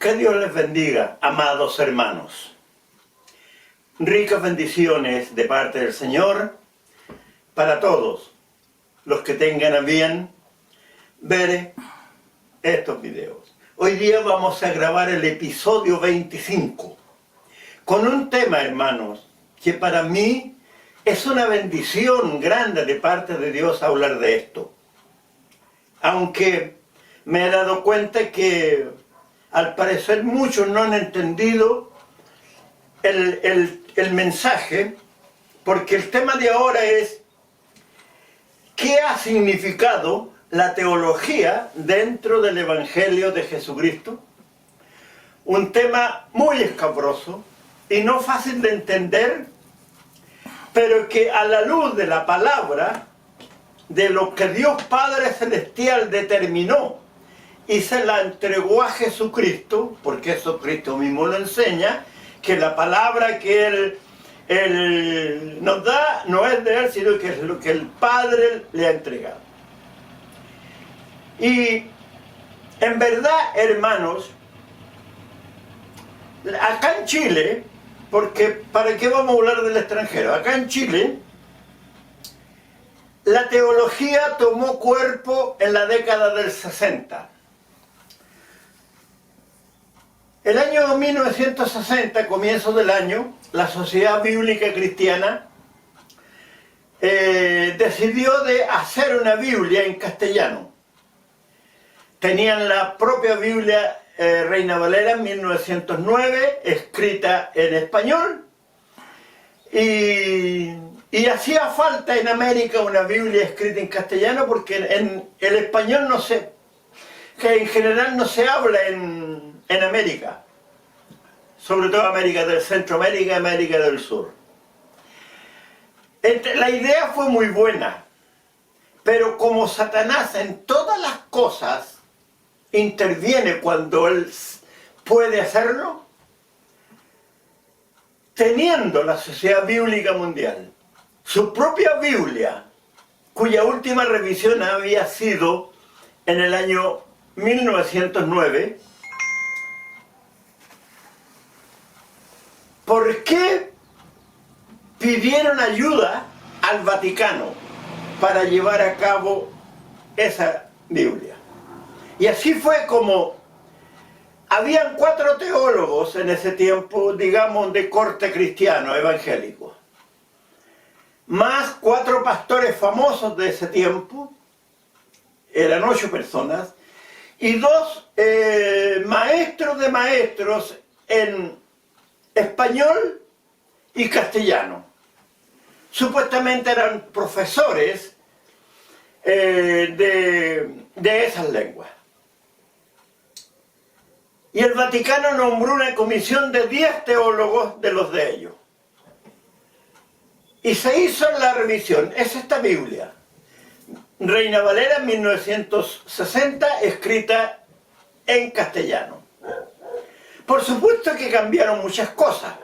Que Dios les bendiga, amados hermanos. Ricas bendiciones de parte del Señor para todos los que tengan a bien ver estos videos. Hoy día vamos a grabar el episodio 25 con un tema, hermanos, que para mí es una bendición grande de parte de Dios hablar de esto. Aunque me he dado cuenta que al parecer muchos no han entendido el mensaje, porque el tema de ahora es ¿qué ha significado la teología dentro del Evangelio de Jesucristo? Un tema muy escabroso y no fácil de entender, pero que a la luz de la palabra, de lo que Dios Padre Celestial determinó y se la entregó a Jesucristo, porque Jesucristo mismo lo enseña, que la palabra que Él nos da no es de Él, sino que es lo que el Padre le ha entregado. Y en verdad, hermanos, acá en Chile, porque ¿para qué vamos a hablar del extranjero? Acá en Chile, la teología tomó cuerpo en la década del 60. El año 1960, comienzo del año, la Sociedad Bíblica Cristiana decidió de hacer una Biblia en castellano. Tenían la propia Biblia Reina Valera en 1909, escrita en español, y hacía falta en América una Biblia escrita en castellano porque en el español que en general no se habla en América, sobre todo América del Centroamérica y América del Sur. La idea fue muy buena, pero como Satanás en todas las cosas interviene cuando él puede hacerlo, teniendo la Sociedad Bíblica Mundial su propia Biblia, cuya última revisión había sido en el año 1909, ¿por qué pidieron ayuda al Vaticano para llevar a cabo esa Biblia? Y así fue como habían 4 teólogos en ese tiempo, digamos, de corte cristiano, evangélico, más 4 pastores famosos de ese tiempo, eran 8 personas, y 2 maestros de maestros en español y castellano. Supuestamente eran profesores de esas lenguas. Y el Vaticano nombró una comisión de 10 teólogos de los de ellos. Y se hizo la revisión. Es esta Biblia, Reina Valera 1960, escrita en castellano. Por supuesto que cambiaron muchas cosas,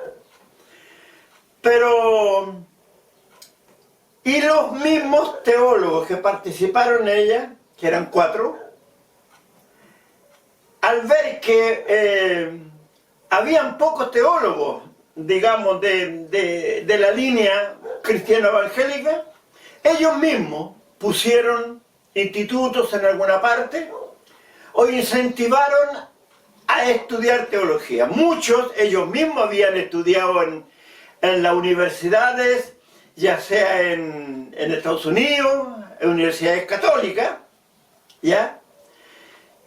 pero y los mismos teólogos que participaron en ella, que eran 4, al ver que habían pocos teólogos, digamos, de la línea cristiano-evangélica, ellos mismos pusieron institutos en alguna parte o incentivaron a estudiar teología. Muchos, ellos mismos habían estudiado en las universidades, ya sea en Estados Unidos, en universidades católicas, ¿ya?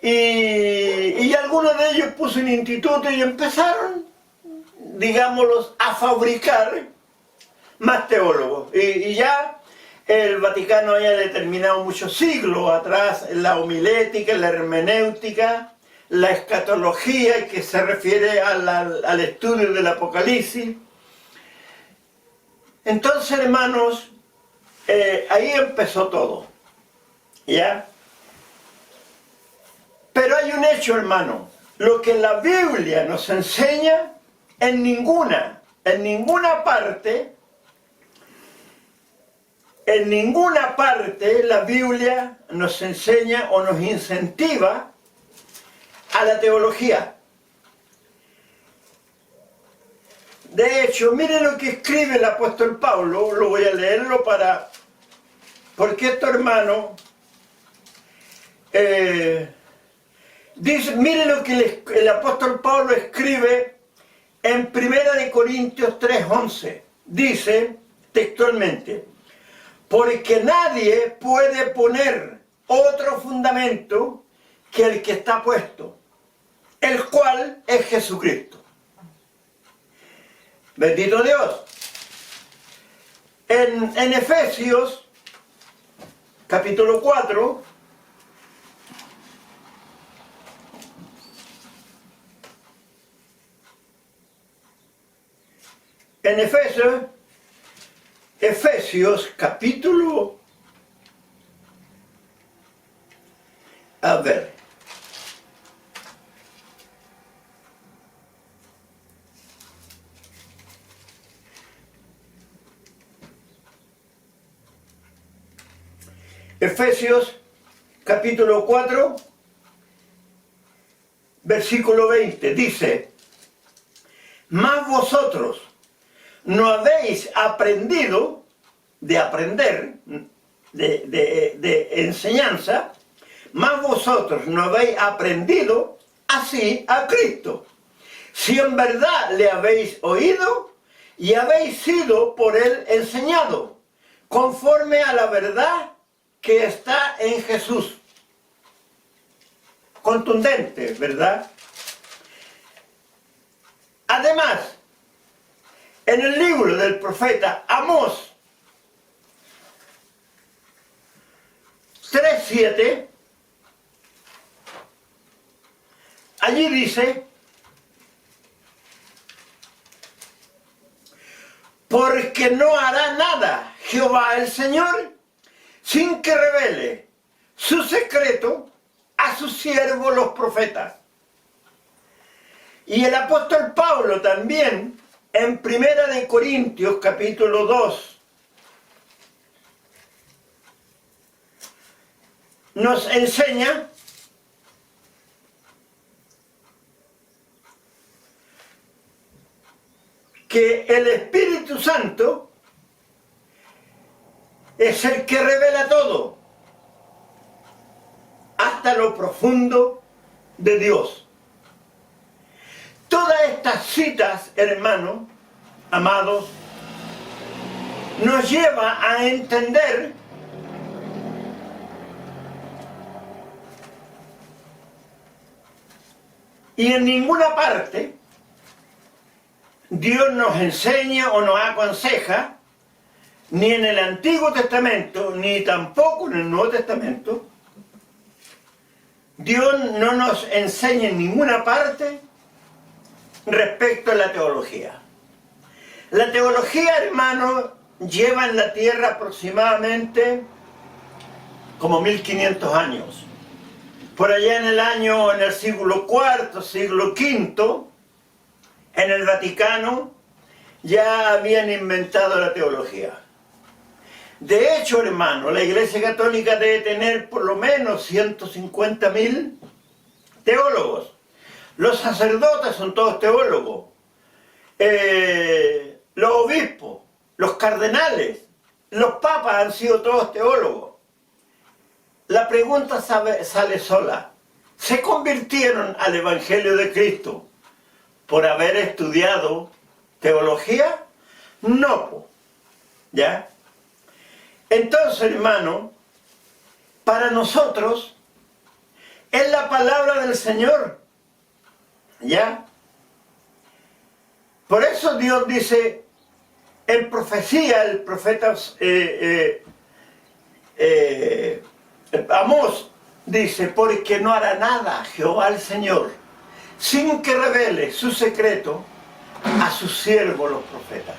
Y algunos de ellos puso un instituto y empezaron, digámoslos, a fabricar más teólogos. Y ya el Vaticano haya determinado muchos siglos atrás la homilética, la hermenéutica, la escatología, que se refiere al estudio del Apocalipsis. Entonces, hermanos, ahí empezó todo, ¿ya? Pero hay un hecho, hermano, lo que la Biblia nos enseña, en ninguna parte la Biblia nos enseña o nos incentiva a la teología. De hecho, mire lo que escribe el apóstol Pablo, lo voy a leerlo porque esto, hermano, dice, mire lo que el apóstol Pablo escribe en 1 Corintios 3:11. Dice textualmente: porque nadie puede poner otro fundamento que el que está puesto, el cual es Jesucristo. Bendito Dios. En Efesios, capítulo 4, en Efesios, capítulo, a ver, Efesios capítulo 4, versículo 20, dice: mas vosotros no habéis aprendido de aprender, de enseñanza, mas vosotros no habéis aprendido así a Cristo, si en verdad le habéis oído y habéis sido por él enseñado, conforme a la verdad que está en Jesús. Contundente, ¿verdad? Además, en el libro del profeta Amós 3:7, allí dice: porque no hará nada Jehová el Señor sin que revele su secreto a sus siervos los profetas. Y el apóstol Pablo también, en 1 Corintios capítulo 2, nos enseña que el Espíritu Santo es el que revela todo, hasta lo profundo de Dios. Todas estas citas, hermanos, amados, nos lleva a entender y en ninguna parte Dios nos enseña o nos aconseja, ni en el Antiguo Testamento, ni tampoco en el Nuevo Testamento. Dios no nos enseña en ninguna parte respecto a la teología. La teología, hermano, lleva en la tierra aproximadamente como 1500 años. Por allá en el siglo IV, siglo V, en el Vaticano, ya habían inventado la teología. De hecho, hermano, la Iglesia Católica debe tener por lo menos 150.000 teólogos. Los sacerdotes son todos teólogos. Los obispos, los cardenales, los papas han sido todos teólogos. La pregunta sale sola. ¿Se convirtieron al Evangelio de Cristo por haber estudiado teología? No, ¿ya? Entonces, hermano, para nosotros es la palabra del Señor, ¿ya? Por eso Dios dice en profecía, el profeta Amós dice: porque no hará nada Jehová el Señor sin que revele su secreto a sus siervos los profetas.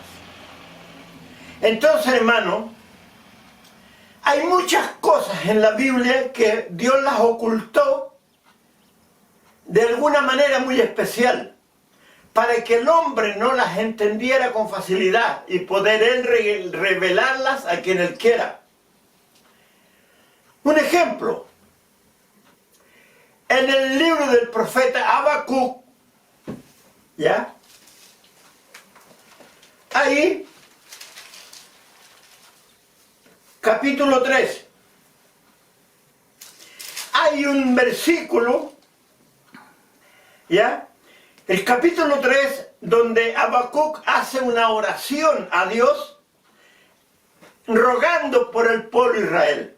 Entonces, hermano, hay muchas cosas en la Biblia que Dios las ocultó de alguna manera muy especial, para que el hombre no las entendiera con facilidad y poder él revelarlas a quien él quiera. Un ejemplo, en el libro del profeta Habacuc, ¿ya? ahí, capítulo 3, hay un versículo, ¿ya? El capítulo 3, donde Habacuc hace una oración a Dios, rogando por el pueblo de Israel.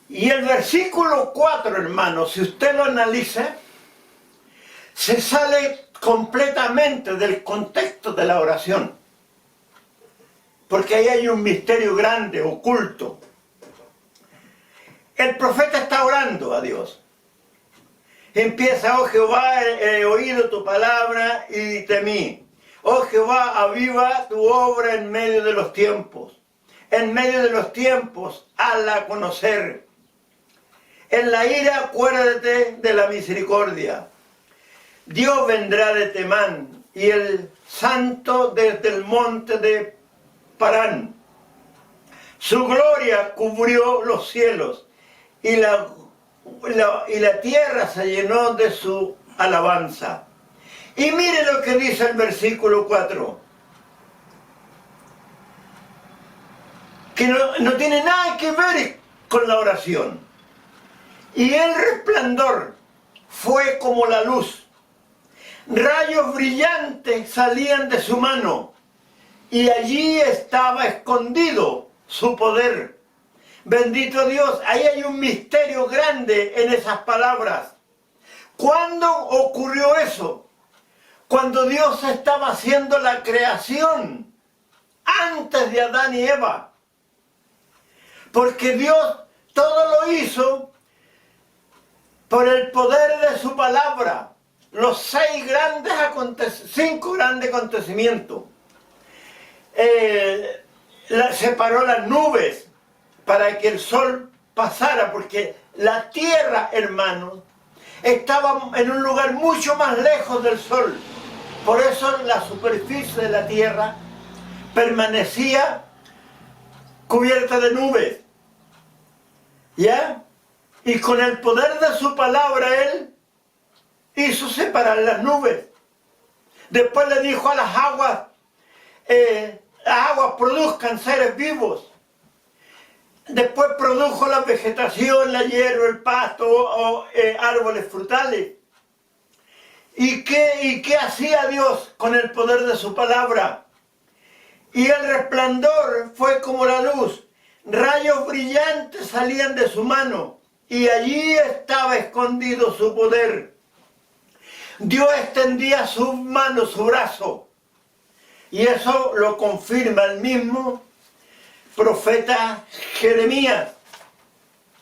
Y el versículo 4, hermano, si usted lo analiza, se sale completamente del contexto de la oración. Porque ahí hay un misterio grande, oculto. El profeta está orando a Dios. Empieza, oh Jehová, he oído tu palabra y temí. Oh Jehová, aviva tu obra en medio de los tiempos. En medio de los tiempos, hazla conocer. En la ira, acuérdate de la misericordia. Dios vendrá de Temán y el santo desde el monte de Parán. Su gloria cubrió los cielos y la tierra se llenó de su alabanza. Y mire lo que dice el versículo 4. Que no tiene nada que ver con la oración. Y el resplandor fue como la luz. Rayos brillantes salían de su mano. Y allí estaba escondido su poder. Bendito Dios, ahí hay un misterio grande en esas palabras. ¿Cuándo ocurrió eso? Cuando Dios estaba haciendo la creación, antes de Adán y Eva. Porque Dios todo lo hizo por el poder de su palabra. Los 5 grandes acontecimientos. Separó las nubes para que el sol pasara, porque la tierra, hermanos, estaba en un lugar mucho más lejos del sol. Por eso la superficie de la tierra permanecía cubierta de nubes. ¿Ya? Y con el poder de su palabra Él hizo separar las nubes. Después le dijo a las aguas produzcan seres vivos. Después produjo la vegetación, la hierba, el pasto, árboles frutales. ¿Y qué hacía Dios con el poder de su palabra? Y el resplandor fue como la luz. Rayos brillantes salían de su mano. Y allí estaba escondido su poder. Dios extendía su mano, su brazo. Y eso lo confirma el mismo profeta Jeremías.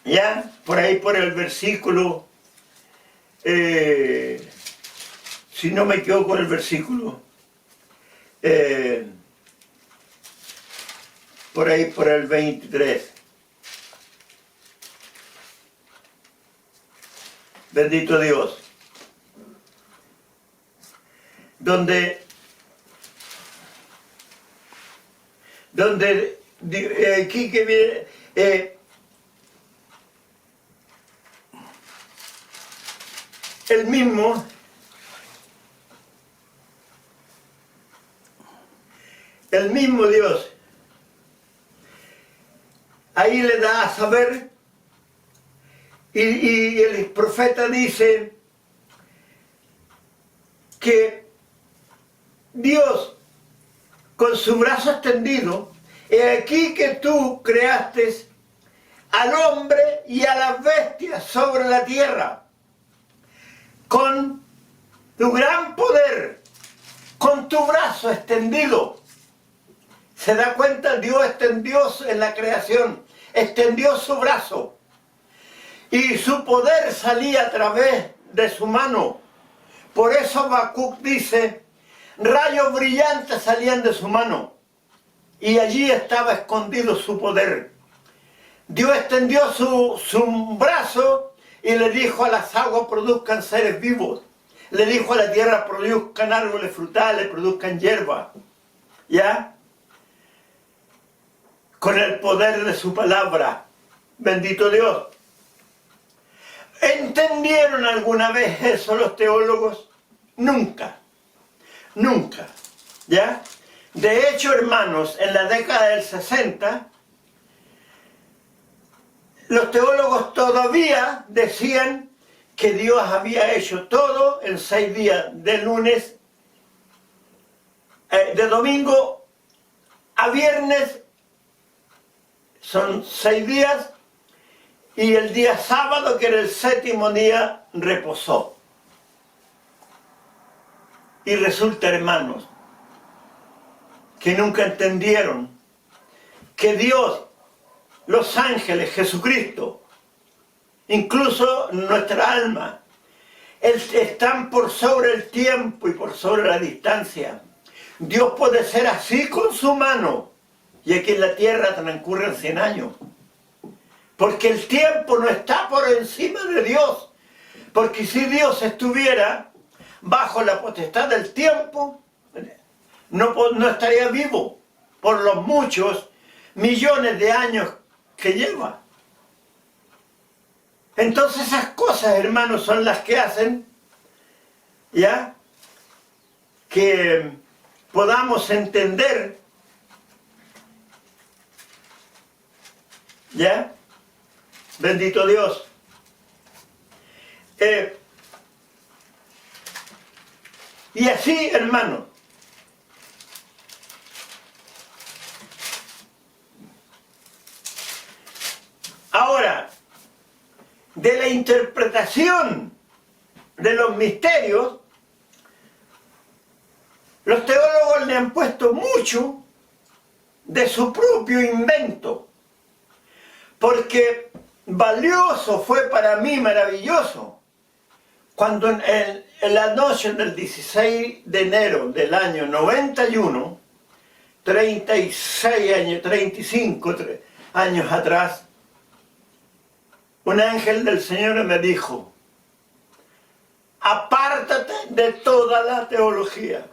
Ya, por ahí por el versículo, si no me equivoco el versículo, por ahí por el 23. Bendito Dios. Donde aquí que viene, el mismo Dios ahí le da a saber, y el profeta dice que Dios con su brazo extendido, he aquí que tú creaste al hombre y a las bestias sobre la tierra, con tu gran poder, con tu brazo extendido. ¿Se da cuenta? Dios extendió en la creación, extendió su brazo, y su poder salía a través de su mano. Por eso Habacuc dice, rayos brillantes salían de su mano, y allí estaba escondido su poder. Dios extendió su brazo y le dijo a las aguas produzcan seres vivos. Le dijo a la tierra produzcan árboles frutales, produzcan hierba. ¿Ya? Con el poder de su palabra. Bendito Dios. ¿Entendieron alguna vez eso los teólogos? Nunca. nunca, ¿ya? De hecho, hermanos, en la década del 60, los teólogos todavía decían que Dios había hecho todo en 6 días, de lunes, de domingo a viernes, son 6 días, y el día sábado, que era el 7º día, reposó. Y resulta, hermanos, que nunca entendieron que Dios, los ángeles, Jesucristo, incluso nuestra alma, están por sobre el tiempo y por sobre la distancia. Dios puede ser así con su mano, y aquí en la tierra transcurren 100 años. Porque el tiempo no está por encima de Dios. Porque si Dios estuviera bajo la potestad del tiempo, no estaría vivo por los muchos millones de años que lleva. Entonces esas cosas, hermanos, son las que hacen, ¿ya?, que podamos entender, ¿ya? Bendito Dios. Y así, hermanos, ahora, de la interpretación de los misterios, los teólogos le han puesto mucho de su propio invento, porque valioso fue para mí, maravilloso, cuando en la noche del 16 de enero del año 91, 36 años, 35 años atrás, un ángel del Señor me dijo: apártate de toda la teología,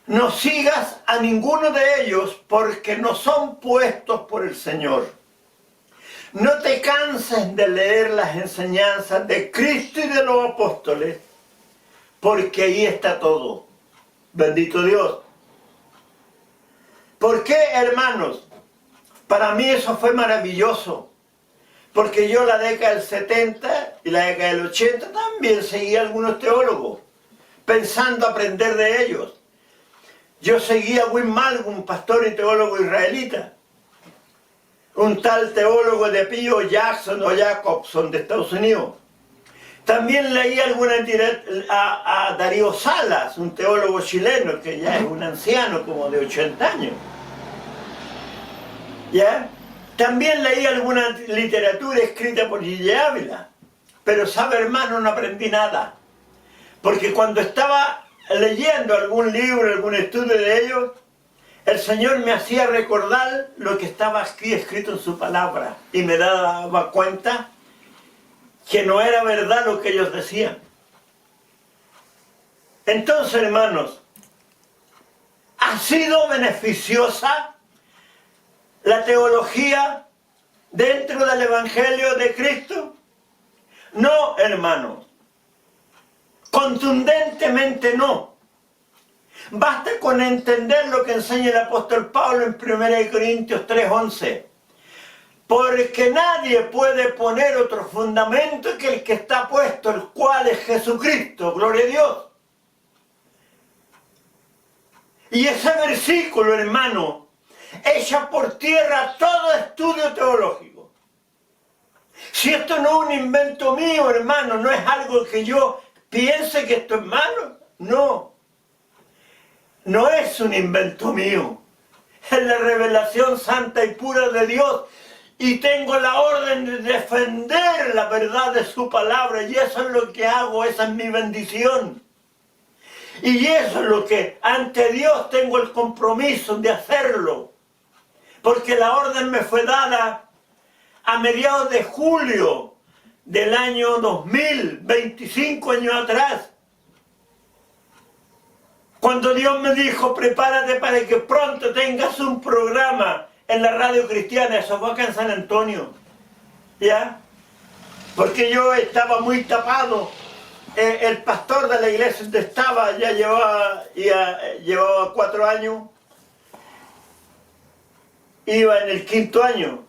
no sigas a ninguno de ellos porque no son puestos por el Señor. No te canses de leer las enseñanzas de Cristo y de los apóstoles, porque ahí está todo. Bendito Dios. ¿Por qué, hermanos? Para mí eso fue maravilloso. Porque yo la década del 70 y la década del 80 también seguía a algunos teólogos, pensando aprender de ellos. Yo seguía a Wim Malg, un pastor y teólogo israelita, un tal teólogo de Pío Jackson o Jacobson de Estados Unidos. También leí a Darío Salas, un teólogo chileno que ya es un anciano como de 80 años. ¿Ya? También leí alguna literatura escrita por Gille Ávila, pero sabe, hermano, no aprendí nada. Porque cuando estaba leyendo algún libro, algún estudio de ellos, el Señor me hacía recordar lo que estaba aquí escrito en su palabra y me daba cuenta que no era verdad lo que ellos decían. Entonces, hermanos, ¿ha sido beneficiosa la teología dentro del Evangelio de Cristo? No, hermanos. Contundentemente no. Basta con entender lo que enseña el apóstol Pablo en 1 Corintios 3:11. Porque nadie puede poner otro fundamento que el que está puesto, el cual es Jesucristo. Gloria a Dios. Y ese versículo, hermano, echa por tierra todo estudio teológico. Si esto no es un invento mío, hermano, no es algo que yo piense que esto es malo, no. No es un invento mío. Es la revelación santa y pura de Dios. Y tengo la orden de defender la verdad de su palabra. Y eso es lo que hago, esa es mi bendición. Y eso es lo que ante Dios tengo el compromiso de hacerlo. Porque la orden me fue dada a mediados de julio del año 2000, 25 años atrás. Cuando Dios me dijo, prepárate para que pronto tengas un programa en la radio cristiana. Eso fue acá en San Antonio. ¿Ya? Porque yo estaba muy tapado el pastor de la iglesia donde estaba ya llevaba 4 años, iba en el 5.º año,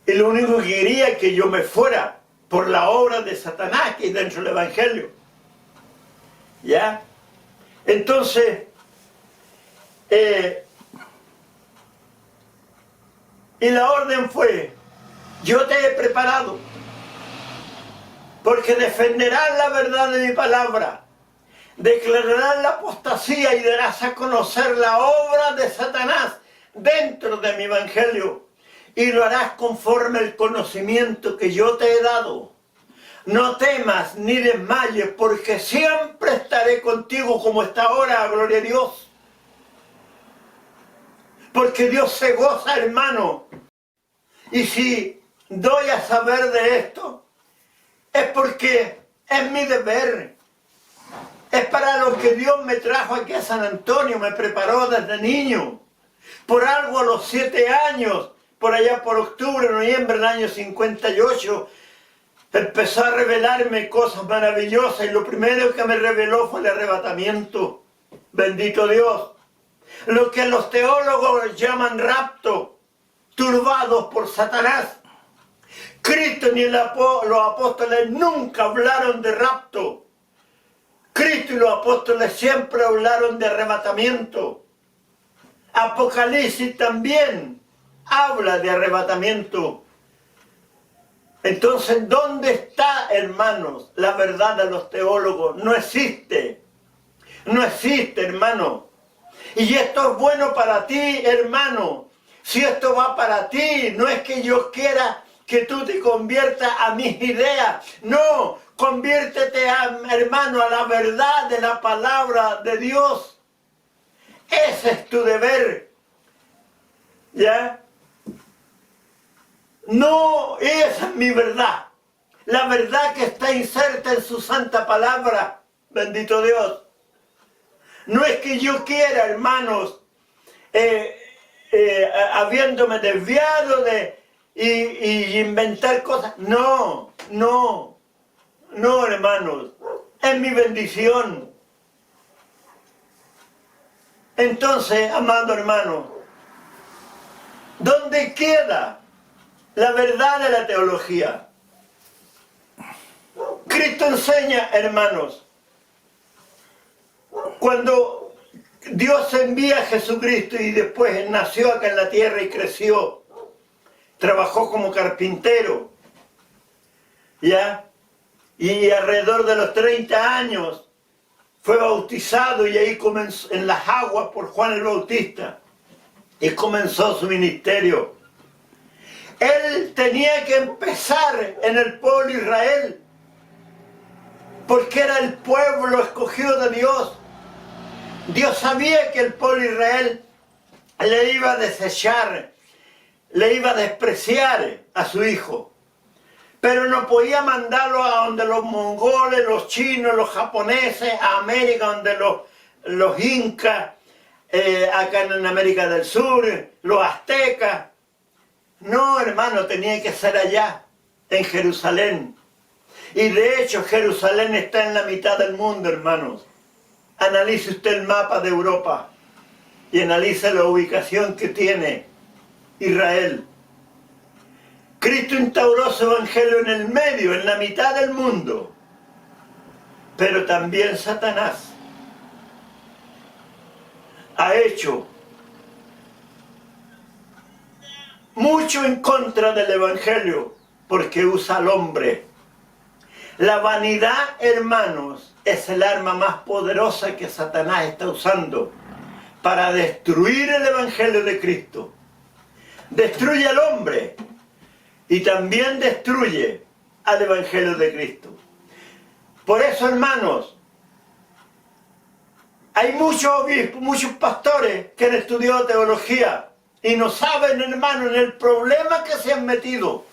y lo único que quería es que yo me fuera por la obra de Satanás que hay dentro del Evangelio. ¿Ya? Entonces, y la orden fue: yo te he preparado, porque defenderás la verdad de mi palabra, declararás la apostasía y darás a conocer la obra de Satanás dentro de mi Evangelio, y lo harás conforme al conocimiento que yo te he dado. No temas ni desmayes, porque siempre estaré contigo como está ahora, gloria a Dios. Porque Dios se goza, hermano. Y si doy a saber de esto, es porque es mi deber. Es para lo que Dios me trajo aquí a San Antonio, me preparó desde niño. Por algo a los 7 años, por allá por octubre, noviembre del año 58, empezó a revelarme cosas maravillosas, y lo primero que me reveló fue el arrebatamiento. Bendito Dios. Lo que los teólogos llaman rapto, turbados por Satanás. Cristo ni los apóstoles nunca hablaron de rapto. Cristo y los apóstoles siempre hablaron de arrebatamiento. Apocalipsis también habla de arrebatamiento. Entonces, ¿dónde está, hermanos, la verdad de los teólogos? No existe. No existe, hermano. Y esto es bueno para ti, hermano. Si esto va para ti, no es que yo quiera que tú te conviertas a mis ideas. No, conviértete, hermano, a la verdad de la palabra de Dios. Ese es tu deber. ¿Ya? No, esa es mi verdad. La verdad que está inserta en su santa palabra. Bendito Dios. No es que yo quiera, hermanos, habiéndome desviado y inventar cosas. No, no, no, hermanos. Es mi bendición. Entonces, amado hermano, ¿dónde queda la verdad de la teología? Cristo enseña, hermanos, cuando Dios envía a Jesucristo y después nació acá en la tierra y creció, trabajó como carpintero, ¿ya? Y alrededor de los 30 años fue bautizado, y ahí comenzó en las aguas por Juan el Bautista, y comenzó su ministerio. Él tenía que empezar en el pueblo de Israel, porque era el pueblo escogido de Dios. Dios sabía que el pueblo de Israel le iba a desechar, le iba a despreciar a su hijo. Pero no podía mandarlo a donde los mongoles, los chinos, los japoneses, a América, donde los incas, acá en América del Sur, los aztecas. No, hermano, tenía que ser allá, en Jerusalén. Y de hecho, Jerusalén está en la mitad del mundo, hermanos. Analice usted el mapa de Europa y analice la ubicación que tiene Israel. Cristo instauró su evangelio en el medio, en la mitad del mundo. Pero también Satanás ha hecho mucho en contra del evangelio, porque usa al hombre. La vanidad, hermanos, es el arma más poderosa que Satanás está usando para destruir el evangelio de Cristo. Destruye al hombre y también destruye al evangelio de Cristo. Por eso, hermanos, hay muchos obispos, muchos pastores que han estudiado teología y no saben, hermano, en el problema que se han metido,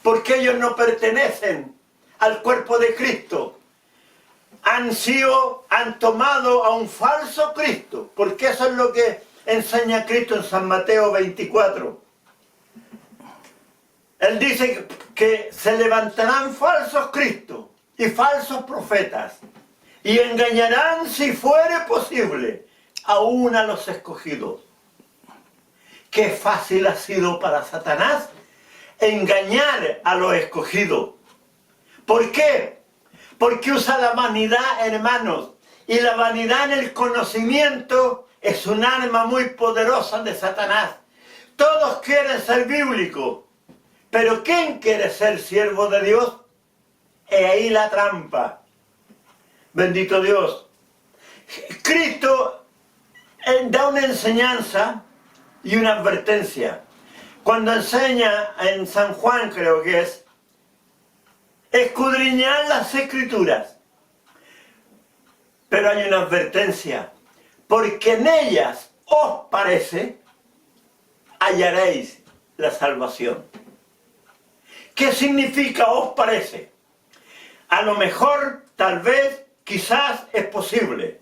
porque ellos no pertenecen al cuerpo de Cristo. Han tomado a un falso Cristo, porque eso es lo que enseña Cristo en San Mateo 24. Él dice que se levantarán falsos cristos y falsos profetas y engañarán, si fuere posible, aún a los escogidos. Qué fácil ha sido para Satanás engañar a los escogidos. ¿Por qué? Porque usa la vanidad, hermanos, y la vanidad en el conocimiento es un arma muy poderosa de Satanás. Todos quieren ser bíblicos, pero ¿quién quiere ser siervo de Dios? Es ahí la trampa. Bendito Dios. Cristo da una enseñanza y una advertencia. Cuando enseña en San Juan, creo que es, escudriñad las Escrituras. Pero hay una advertencia, porque en ellas os parece, hallaréis la salvación. ¿Qué significa os parece? A lo mejor, tal vez, quizás es posible.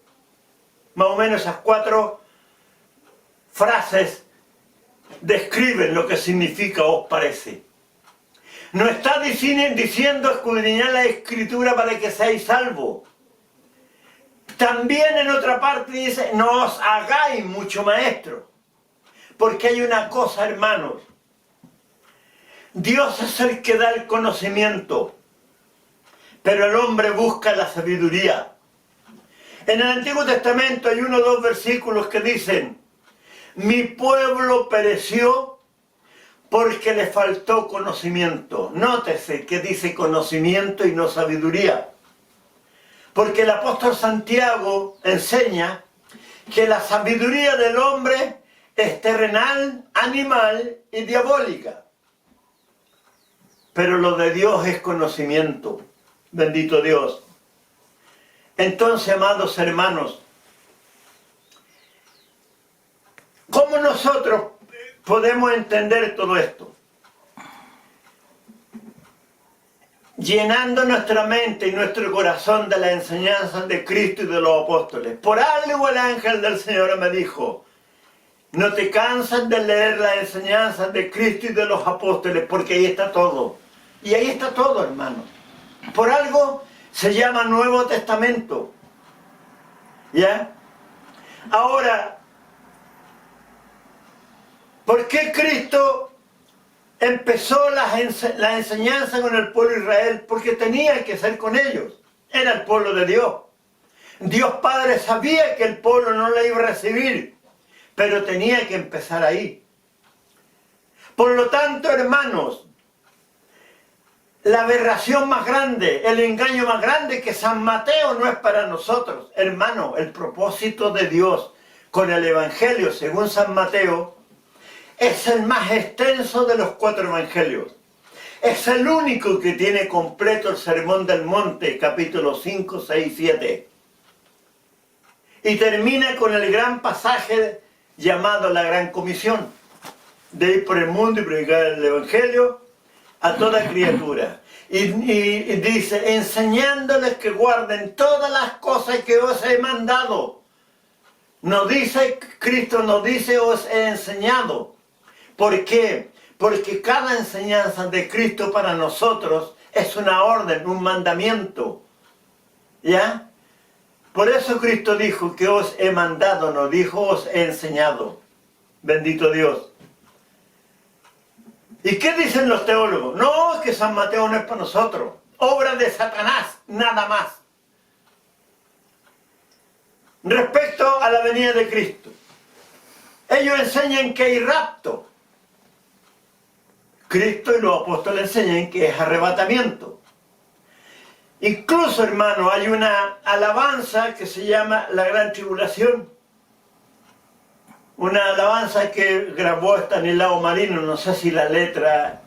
Más o menos esas 4 frases describen lo que significa os parece. No está diciendo escudriñar la Escritura para que seáis salvos. También en otra parte dice, no os hagáis mucho maestros. Porque hay una cosa, hermanos. Dios es el que da el conocimiento, pero el hombre busca la sabiduría. En el Antiguo Testamento hay 1 o 2 versículos que dicen, mi pueblo pereció porque le faltó conocimiento. Nótese que dice conocimiento y no sabiduría. Porque el apóstol Santiago enseña que la sabiduría del hombre es terrenal, animal y diabólica. Pero lo de Dios es conocimiento. Bendito Dios. Entonces, amados hermanos, ¿cómo nosotros podemos entender todo esto? Llenando nuestra mente y nuestro corazón de la enseñanza de Cristo y de los apóstoles. Por algo el ángel del Señor me dijo, no te cansas de leer las enseñanzas de Cristo y de los apóstoles, porque ahí está todo. Y ahí está todo, hermano. Por algo se llama Nuevo Testamento. ¿Ya? Ahora, ¿por qué Cristo empezó la enseñanza con el pueblo de Israel? Porque tenía que ser con ellos. Era el pueblo de Dios. Dios Padre sabía que el pueblo no la iba a recibir, pero tenía que empezar ahí. Por lo tanto, hermanos, la aberración más grande, el engaño más grande, que San Mateo no es para nosotros. Hermano, el propósito de Dios con el Evangelio, según San Mateo, es el más extenso de los 4 evangelios. Es el único que tiene completo el Sermón del Monte, capítulos 5, 6, 7. Y termina con el gran pasaje llamado la Gran Comisión, de ir por el mundo y predicar el Evangelio a toda criatura. Y dice, enseñándoles que guarden todas las cosas que os he mandado. No dice, Cristo nos dice, os he enseñado. ¿Por qué? Porque cada enseñanza de Cristo para nosotros es una orden, un mandamiento. ¿Ya? Por eso Cristo dijo que os he mandado, no dijo os he enseñado. Bendito Dios. ¿Y qué dicen los teólogos? No, que San Mateo no es para nosotros. Obra de Satanás, nada más. Respecto a la venida de Cristo, ellos enseñan que hay rapto. Cristo y los apóstoles enseñan que es arrebatamiento. Incluso, hermano, hay una alabanza que se llama La Gran Tribulación. Una alabanza que grabó Estanislao Marino, no sé si la letra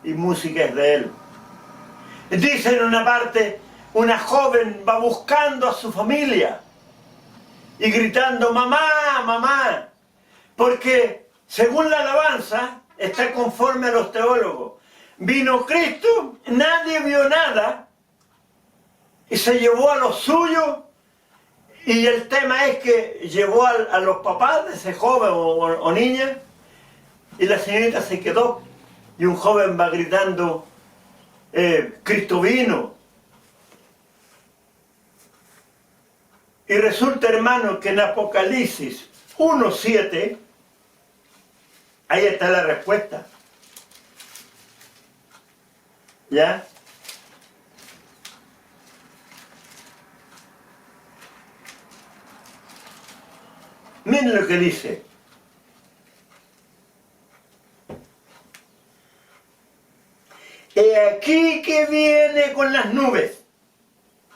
y música es de él. Dice en una parte, una joven va buscando a su familia y gritando, mamá, mamá, porque según la alabanza, está conforme a los teólogos. Vino Cristo, nadie vio nada, y se llevó a los suyos, y el tema es que llevó a los papás de ese joven o niña, y la señorita se quedó y un joven va gritando, Cristo vino. Y resulta, hermano, que en Apocalipsis 1:7, ahí está la respuesta. ¿Ya? Miren lo que dice. He aquí que viene con las nubes,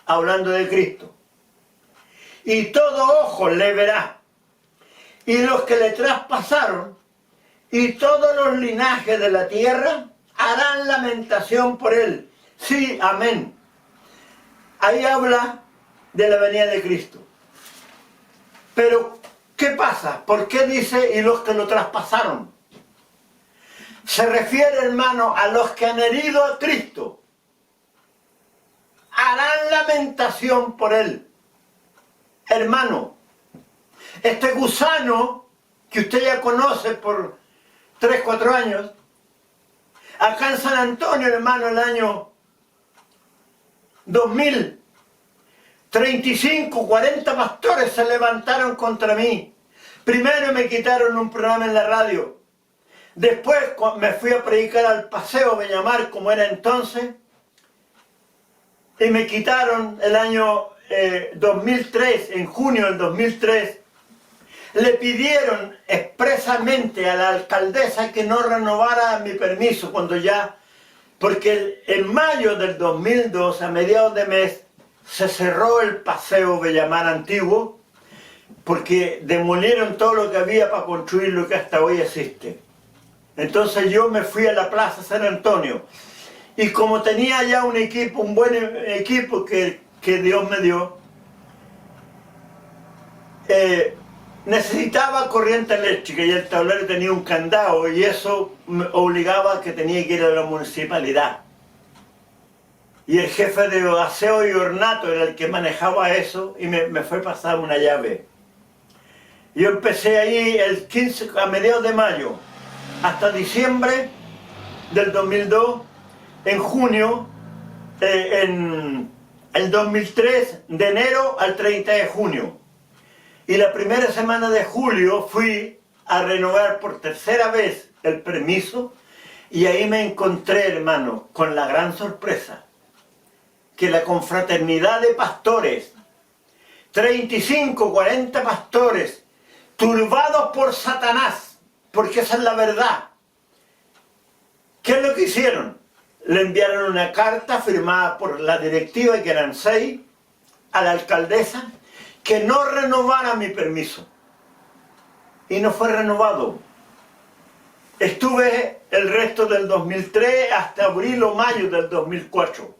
hablando de Cristo, y todo ojo le verá, y los que le traspasaron, y todos los linajes de la tierra harán lamentación por él. Sí, amén. Ahí habla de la venida de Cristo. Pero, ¿qué pasa? ¿Por qué dice y los que lo traspasaron? Se refiere, hermano, a los que han herido a Cristo. Harán lamentación por él. Hermano, este gusano que usted ya conoce por 3, 4 años, acá en San Antonio, hermano, el año 2000, 35, 40 pastores se levantaron contra mí. Primero me quitaron un programa en la radio. Después me fui a predicar al Paseo Bellamar, como era entonces, y me quitaron el año 2003, en junio del 2003, le pidieron expresamente a la alcaldesa que no renovara mi permiso cuando ya, porque en mayo del 2002, a mediados de mes, se cerró el Paseo Bellamar antiguo, porque demolieron todo lo que había para construir lo que hasta hoy existe. Entonces yo me fui a la Plaza San Antonio, y como tenía ya un equipo, un buen equipo que Dios me dio, necesitaba corriente eléctrica y el tablero tenía un candado y eso me obligaba a que tenía que ir a la municipalidad. Y el jefe de aseo y ornato era el que manejaba eso y me fue pasar una llave. Yo empecé ahí el 15, a mediados de mayo, hasta diciembre del 2002, en junio, en el 2003, de enero al 30 de junio. Y la primera semana de julio fui a renovar por tercera vez el permiso y ahí me encontré, hermano, con la gran sorpresa que la confraternidad de pastores, 35, 40 pastores, turbados por Satanás, porque esa es la verdad. ¿Qué es lo que hicieron? Le enviaron una carta firmada por la directiva, que eran 6, a la alcaldesa, que no renovara mi permiso. Y no fue renovado. Estuve el resto del 2003 hasta abril o mayo del 2004,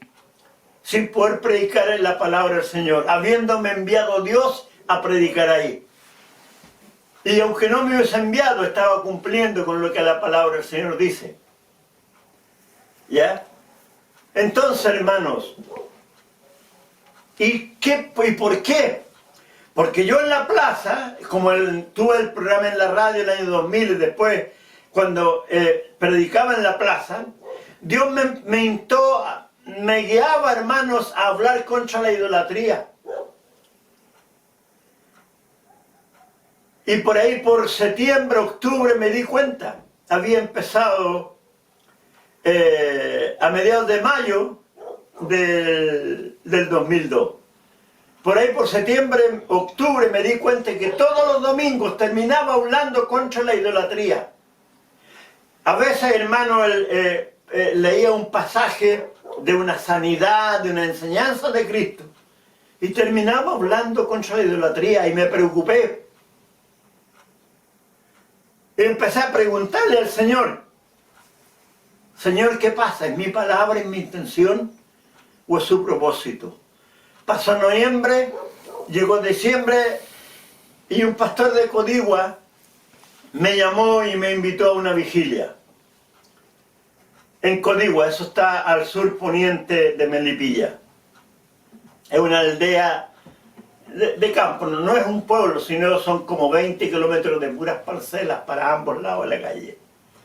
sin poder predicar en la palabra del Señor, habiéndome enviado Dios a predicar ahí. Y aunque no me hubiese enviado, estaba cumpliendo con lo que la palabra del Señor dice. ¿Ya? Entonces, hermanos, ¿y por qué? Porque yo en la plaza, como tuve el programa en la radio en el año 2000 y después cuando predicaba en la plaza, Dios me guiaba, hermanos, a hablar contra la idolatría. Y por ahí, por septiembre, octubre, me di cuenta. Había empezado a mediados de mayo del 2002. Por ahí, por septiembre, octubre, me di cuenta que todos los domingos terminaba hablando contra la idolatría. A veces, hermano, leía un pasaje de una sanidad, de una enseñanza de Cristo, y terminaba hablando contra la idolatría, y me preocupé. Y empecé a preguntarle al Señor, Señor, ¿qué pasa? ¿Es mi palabra, es mi intención o es su propósito? Pasó noviembre, llegó diciembre y un pastor de Codigua me llamó y me invitó a una vigilia. En Codigua, eso está al sur poniente de Melipilla. Es una aldea de campo, no es un pueblo, sino son como 20 kilómetros de puras parcelas para ambos lados de la calle.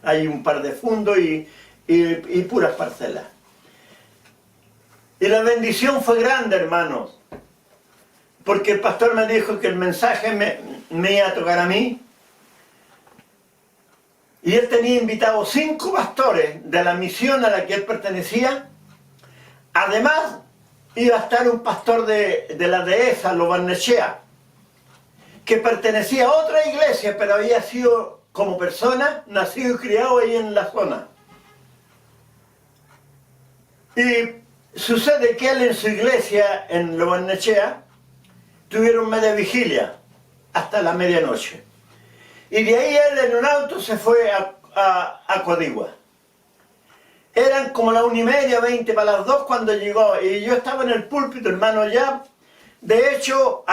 Hay un par de fundos y y puras parcelas. Y la bendición fue grande, hermanos, porque el pastor me dijo que el mensaje me iba a tocar a mí. Y él tenía invitados 5 pastores de la misión a la que él pertenecía. Además, iba a estar un pastor de la dehesa, Lo Barnechea, que pertenecía a otra iglesia, pero había sido como persona, nacido y criado ahí en la zona. Y sucede que él en su iglesia, en Lo Barnechea, tuvieron media vigilia, hasta la medianoche. Y de ahí él en un auto se fue a Codigua. Eran como las 1:30, 20 para las 2 cuando llegó. Y yo estaba en el púlpito, hermano, ya. De hecho,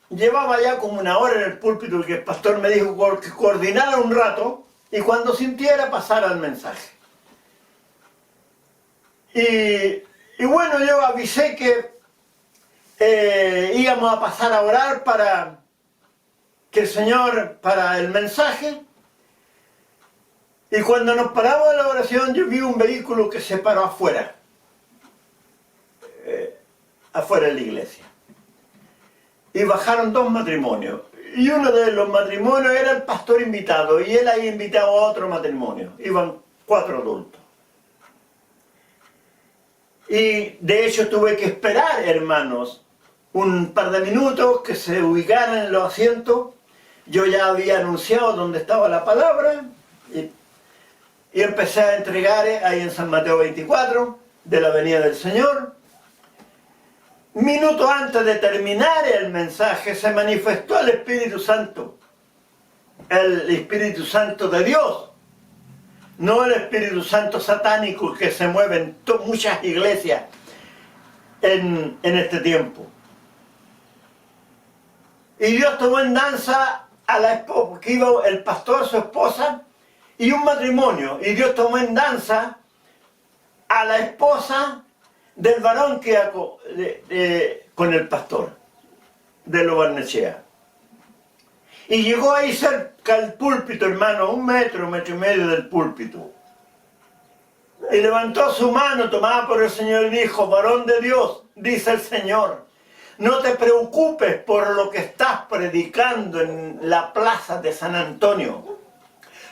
llevaba ya como 1 hora en el púlpito que el pastor me dijo que coordinara un rato y cuando sintiera pasara el mensaje. Y bueno, yo avisé que íbamos a pasar a orar para que el Señor, para el mensaje. Y cuando nos paramos de la oración, yo vi un vehículo que se paró afuera, afuera de la iglesia. Y bajaron 2 matrimonios. Y uno de los matrimonios era el pastor invitado, y él ahí invitado a otro matrimonio. Iban 4 adultos. Y de hecho tuve que esperar, hermanos, un par de minutos que se ubicaran en los asientos. Yo ya había anunciado dónde estaba la palabra y empecé a entregar ahí en San Mateo 24, de la venida del Señor. Minutos antes de terminar el mensaje se manifestó el Espíritu Santo. El Espíritu Santo de Dios. No el Espíritu Santo satánico que se mueve en muchas iglesias en este tiempo. Y Dios tomó en danza a la esposa, que iba el pastor, su esposa, y un matrimonio. Y Dios tomó en danza a la esposa del varón que iba con el pastor, de Lo Barnechea. Y llegó ahí cerca al púlpito, hermano, 1 metro, 1,5 metros del púlpito. Y levantó su mano tomada por el Señor y dijo: varón de Dios, dice el Señor, no te preocupes por lo que estás predicando en la plaza de San Antonio,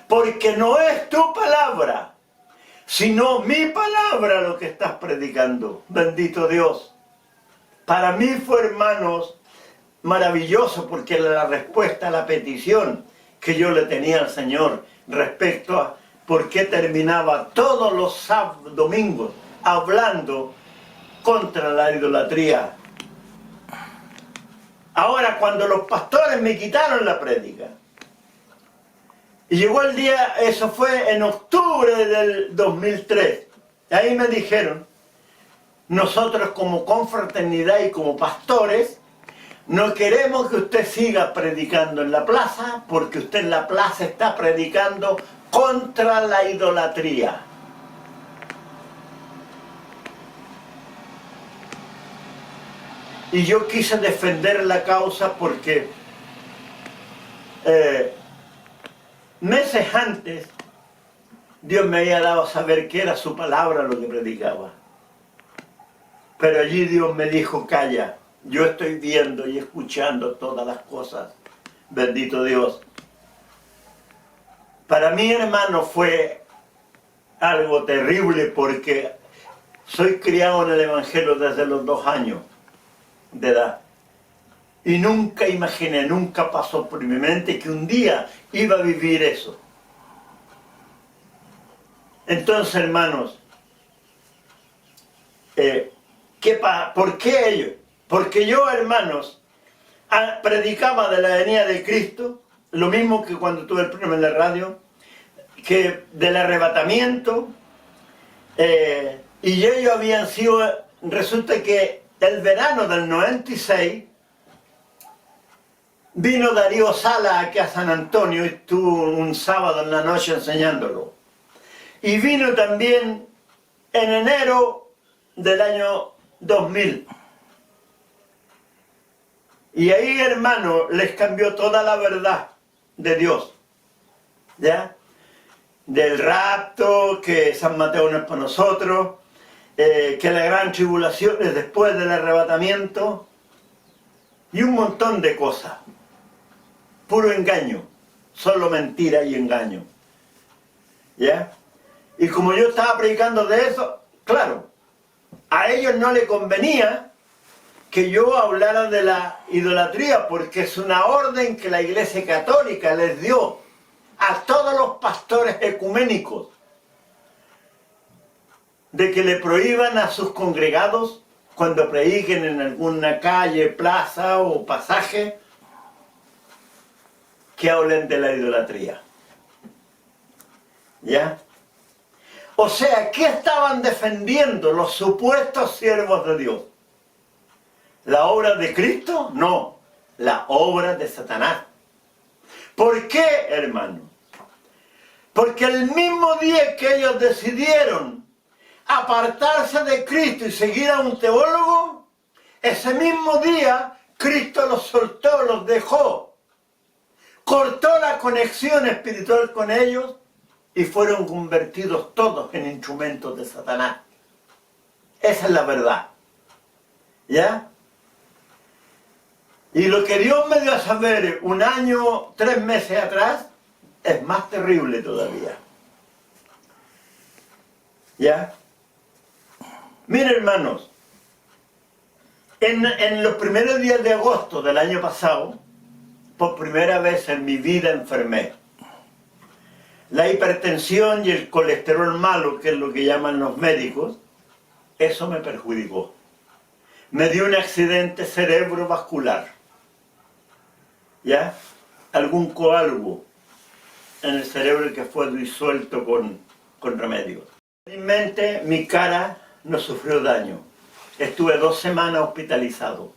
porque no es tu palabra, sino mi palabra lo que estás predicando. Bendito Dios. Para mí fue, hermanos, maravilloso, porque era la respuesta a la petición que yo le tenía al Señor respecto a por qué terminaba todos los domingos hablando contra la idolatría. Ahora, cuando los pastores me quitaron la prédica, y llegó el día, eso fue en octubre del 2003, ahí me dijeron: nosotros como confraternidad y como pastores, no queremos que usted siga predicando en la plaza, porque usted en la plaza está predicando contra la idolatría. Y yo quise defender la causa porque meses antes Dios me había dado a saber que era su palabra lo que predicaba. Pero allí Dios me dijo: calla, yo estoy viendo y escuchando todas las cosas. Bendito Dios. Para mí, hermano, fue algo terrible porque soy criado en el Evangelio desde los 2 años de edad. Y nunca imaginé, nunca pasó por mi mente que un día iba a vivir eso. Entonces, hermanos, ¿por qué ellos? Porque yo, hermanos, predicaba de la venida de Cristo, lo mismo que cuando tuve el programa en la radio, que del arrebatamiento, y ellos habían sido, resulta que el verano del 96, vino Darío Sala aquí a San Antonio y estuvo un sábado en la noche enseñándolo. Y vino también en enero del año 2000. Y ahí, hermano, les cambió toda la verdad de Dios. ¿Ya? del rapto, que San Mateo no es para nosotros, que la gran tribulación es después del arrebatamiento, y un montón de cosas. Puro engaño, solo mentira y engaño. ¿Ya? Y como yo estaba predicando de eso, claro, a ellos no les convenía que yo hablara de la idolatría, porque es una orden que la Iglesia Católica les dio a todos los pastores ecuménicos, de que le prohíban a sus congregados, cuando prediquen en alguna calle, plaza o pasaje, que hablen de la idolatría. ¿Ya? O sea, ¿qué estaban defendiendo los supuestos siervos de Dios? ¿La obra de Cristo? No, la obra de Satanás. ¿Por qué, hermano? Porque el mismo día que ellos decidieron apartarse de Cristo y seguir a un teólogo, ese mismo día Cristo los soltó, los dejó, cortó la conexión espiritual con ellos y fueron convertidos todos en instrumentos de Satanás. Esa es la verdad. ¿Ya? Y lo que Dios me dio a saber 1 año, 3 meses atrás, es más terrible todavía. ¿Ya? Miren, hermanos, en los primeros días de agosto del año pasado, por primera vez en mi vida enfermé. La hipertensión y el colesterol malo, que es lo que llaman los médicos, eso me perjudicó. Me dio un accidente cerebrovascular. ¿Ya? Algún coágulo en el cerebro que fue disuelto con remedios. Felizmente mi cara no sufrió daño. Estuve 2 semanas hospitalizado.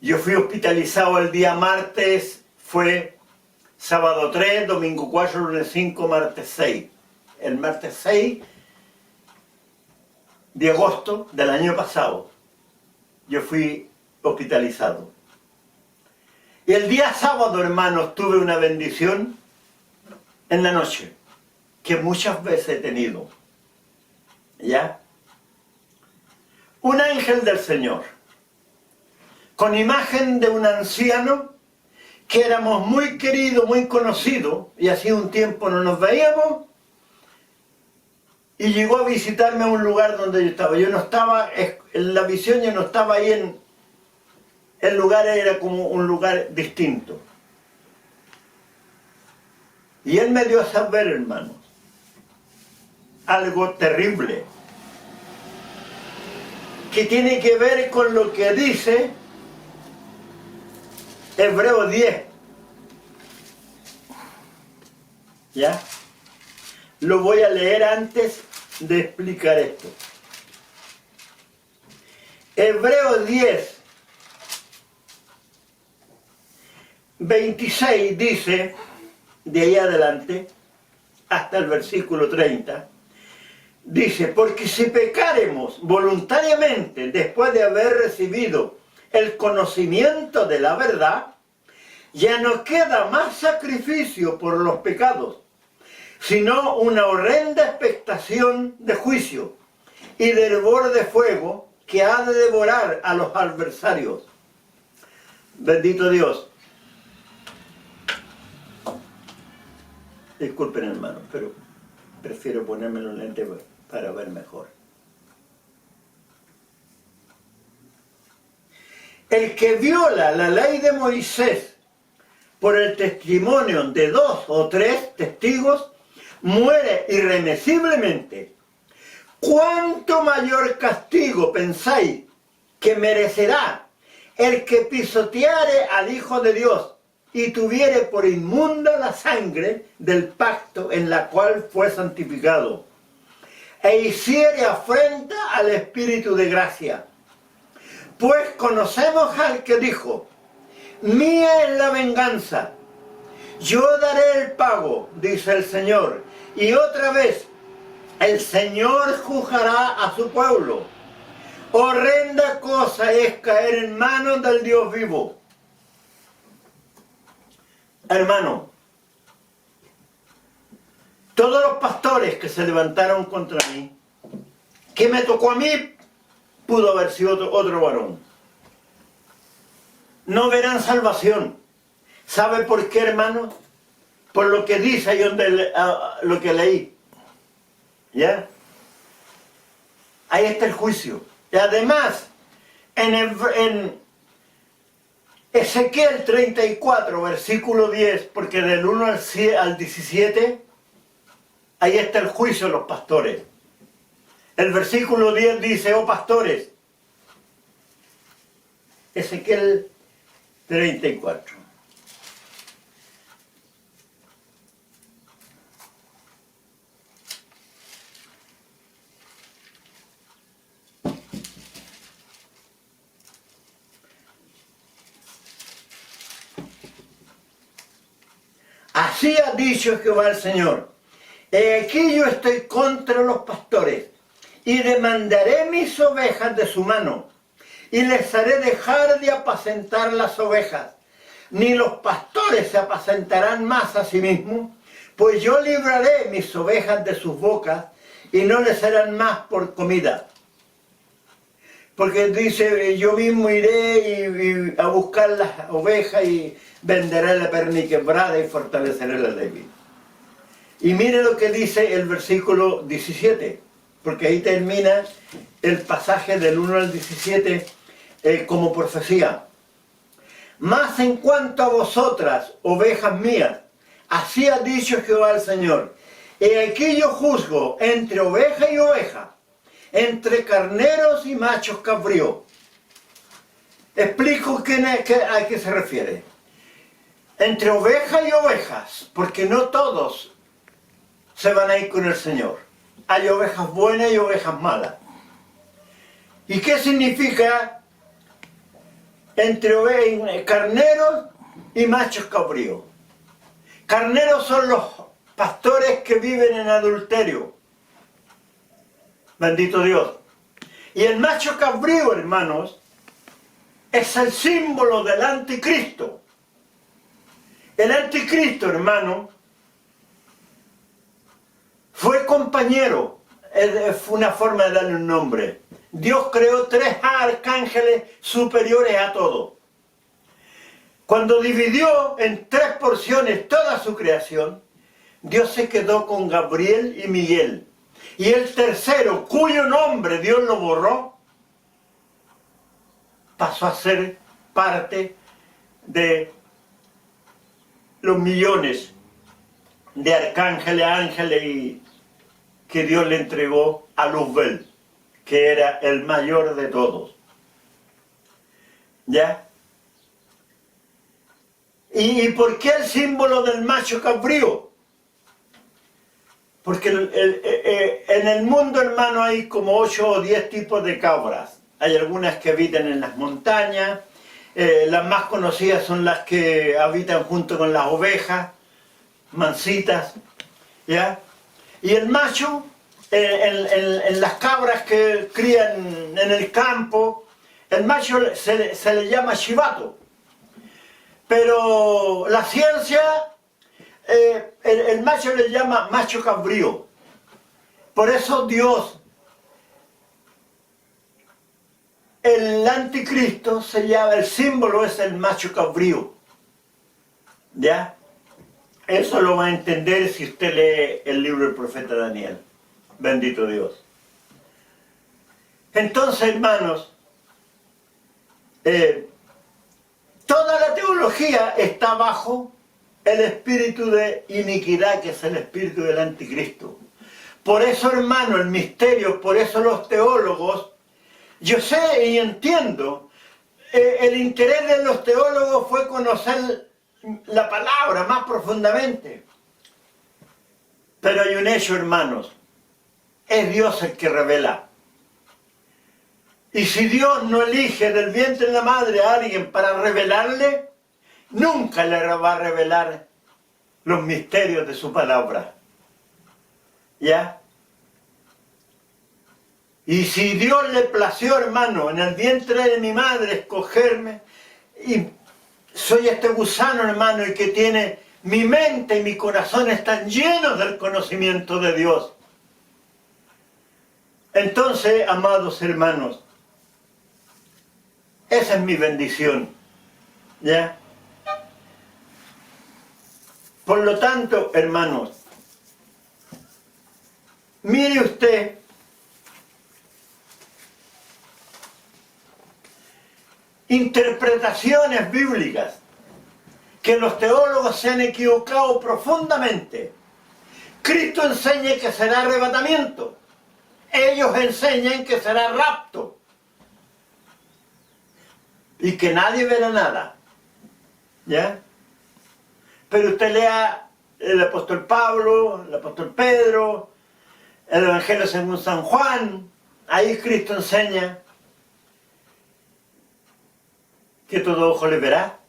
Yo fui hospitalizado el día martes, fue sábado 3, domingo 4, lunes 5, martes 6. El martes 6 de agosto del año pasado, yo fui hospitalizado. Y el día sábado, hermanos, tuve una bendición en la noche, que muchas veces he tenido. ¿Ya? Un ángel del Señor, con imagen de un anciano, que éramos muy queridos, muy conocidos, y hacía un tiempo no nos veíamos, y llegó a visitarme a un lugar donde yo estaba. Yo no estaba, en la visión yo no estaba ahí el lugar era como un lugar distinto. Y él me dio a saber, hermanos, algo terrible, que tiene que ver con lo que dice Hebreos 10. ¿Ya? Lo voy a leer antes de explicar esto. Hebreos 10, 26 dice, de ahí adelante, hasta el versículo 30, dice, porque si pecaremos voluntariamente después de haber recibido el conocimiento de la verdad, ya no queda más sacrificio por los pecados, sino una horrenda expectación de juicio y de hervor de fuego que ha de devorar a los adversarios. Bendito Dios. Disculpen, hermano, pero prefiero ponerme los lentes para ver mejor. El que viola la ley de Moisés por el testimonio de 2 o 3 testigos muere irremisiblemente. ¿Cuánto mayor castigo pensáis que merecerá el que pisoteare al Hijo de Dios y tuviere por inmunda la sangre del pacto en la cual fue santificado, e hiciere afrenta al Espíritu de gracia? Pues conocemos al que dijo, mía es la venganza, yo daré el pago, dice el Señor. Y otra vez, el Señor juzgará a su pueblo. Horrenda cosa es caer en manos del Dios vivo. Hermano, Todos los pastores que se levantaron contra mí, que me tocó a mí, pudo haber sido otro varón. No verán salvación. ¿Sabe por qué, hermano? Por lo que dice ahí donde lo que leí. ¿Ya? Ahí está el juicio. Y además, en Ezequiel 34, versículo 10, porque del 1 al 17, ahí está el juicio de los pastores. El versículo 10 dice, oh pastores, Ezequiel 34. Así ha dicho Jehová el Señor, he aquí yo estoy contra los pastores, y demandaré mis ovejas de su mano, y les haré dejar de apacentar las ovejas, ni los pastores se apacentarán más a sí mismos, pues yo libraré mis ovejas de sus bocas, y no les serán más por comida. Porque dice, yo mismo iré a buscar las ovejas y venderé la perni quebrada y fortaleceré la débil. Y mire lo que dice el versículo 17, porque ahí termina el pasaje del 1 al 17 como profecía. Mas en cuanto a vosotras, ovejas mías, así ha dicho Jehová el Señor, he aquí yo juzgo entre oveja y oveja, entre carneros y machos cabríos. Explico a qué se refiere. Entre ovejas y ovejas, porque no todos se van a ir con el Señor. Hay ovejas buenas y ovejas malas. ¿Y qué significa entre carneros y machos cabríos? Carneros son los pastores que viven en adulterio. Bendito Dios. Y el macho cabrío, hermanos, es el símbolo del anticristo. El anticristo, hermano, fue compañero, fue una forma de darle un nombre. Dios creó 3 arcángeles superiores a todo. Cuando dividió en 3 porciones toda su creación, Dios se quedó con Gabriel y Miguel. Y el tercero, cuyo nombre Dios lo borró, pasó a ser parte de los millones de arcángeles, ángeles y que Dios le entregó a Luzbel, que era el mayor de todos. ¿Ya? ¿Y por qué el símbolo del macho cabrío? Porque en el mundo, hermano, hay como 8 o 10 tipos de cabras. Hay algunas que habitan en las montañas, las más conocidas son las que habitan junto con las ovejas, mansitas, ¿ya? Y el macho, en las cabras que crían en el campo, el macho se le llama chivato. Pero la ciencia, el macho le llama macho cabrío. Por eso Dios, el anticristo se llama, el símbolo es el macho cabrío. ¿Ya? Eso lo va a entender si usted lee el libro del profeta Daniel. Bendito Dios. Entonces, hermanos, toda la teología está bajo el espíritu de iniquidad, que es el espíritu del anticristo. Por eso, hermano, el misterio, por eso los teólogos, yo sé y entiendo, el interés de los teólogos fue conocer la palabra más profundamente. Pero hay un hecho, hermanos, es Dios el que revela. Y si Dios no elige del vientre de la madre a alguien para revelarle, nunca le va a revelar los misterios de su palabra. ¿Ya? Y si Dios le plació, hermano, en el vientre de mi madre escogerme, y soy este gusano, hermano, y que tiene Mi mente y mi corazón están llenos del conocimiento de Dios. Entonces, amados hermanos, esa es mi bendición, ¿ya? Por lo tanto, hermanos, mire usted interpretaciones bíblicas que los teólogos se han equivocado profundamente. Cristo enseña que será arrebatamiento. Ellos enseñan que será rapto. Y que nadie verá nada. ¿Ya? Pero usted lea el apóstol Pablo, el apóstol Pedro, el Evangelio según San Juan. Ahí Cristo enseña que todo ojo le verá.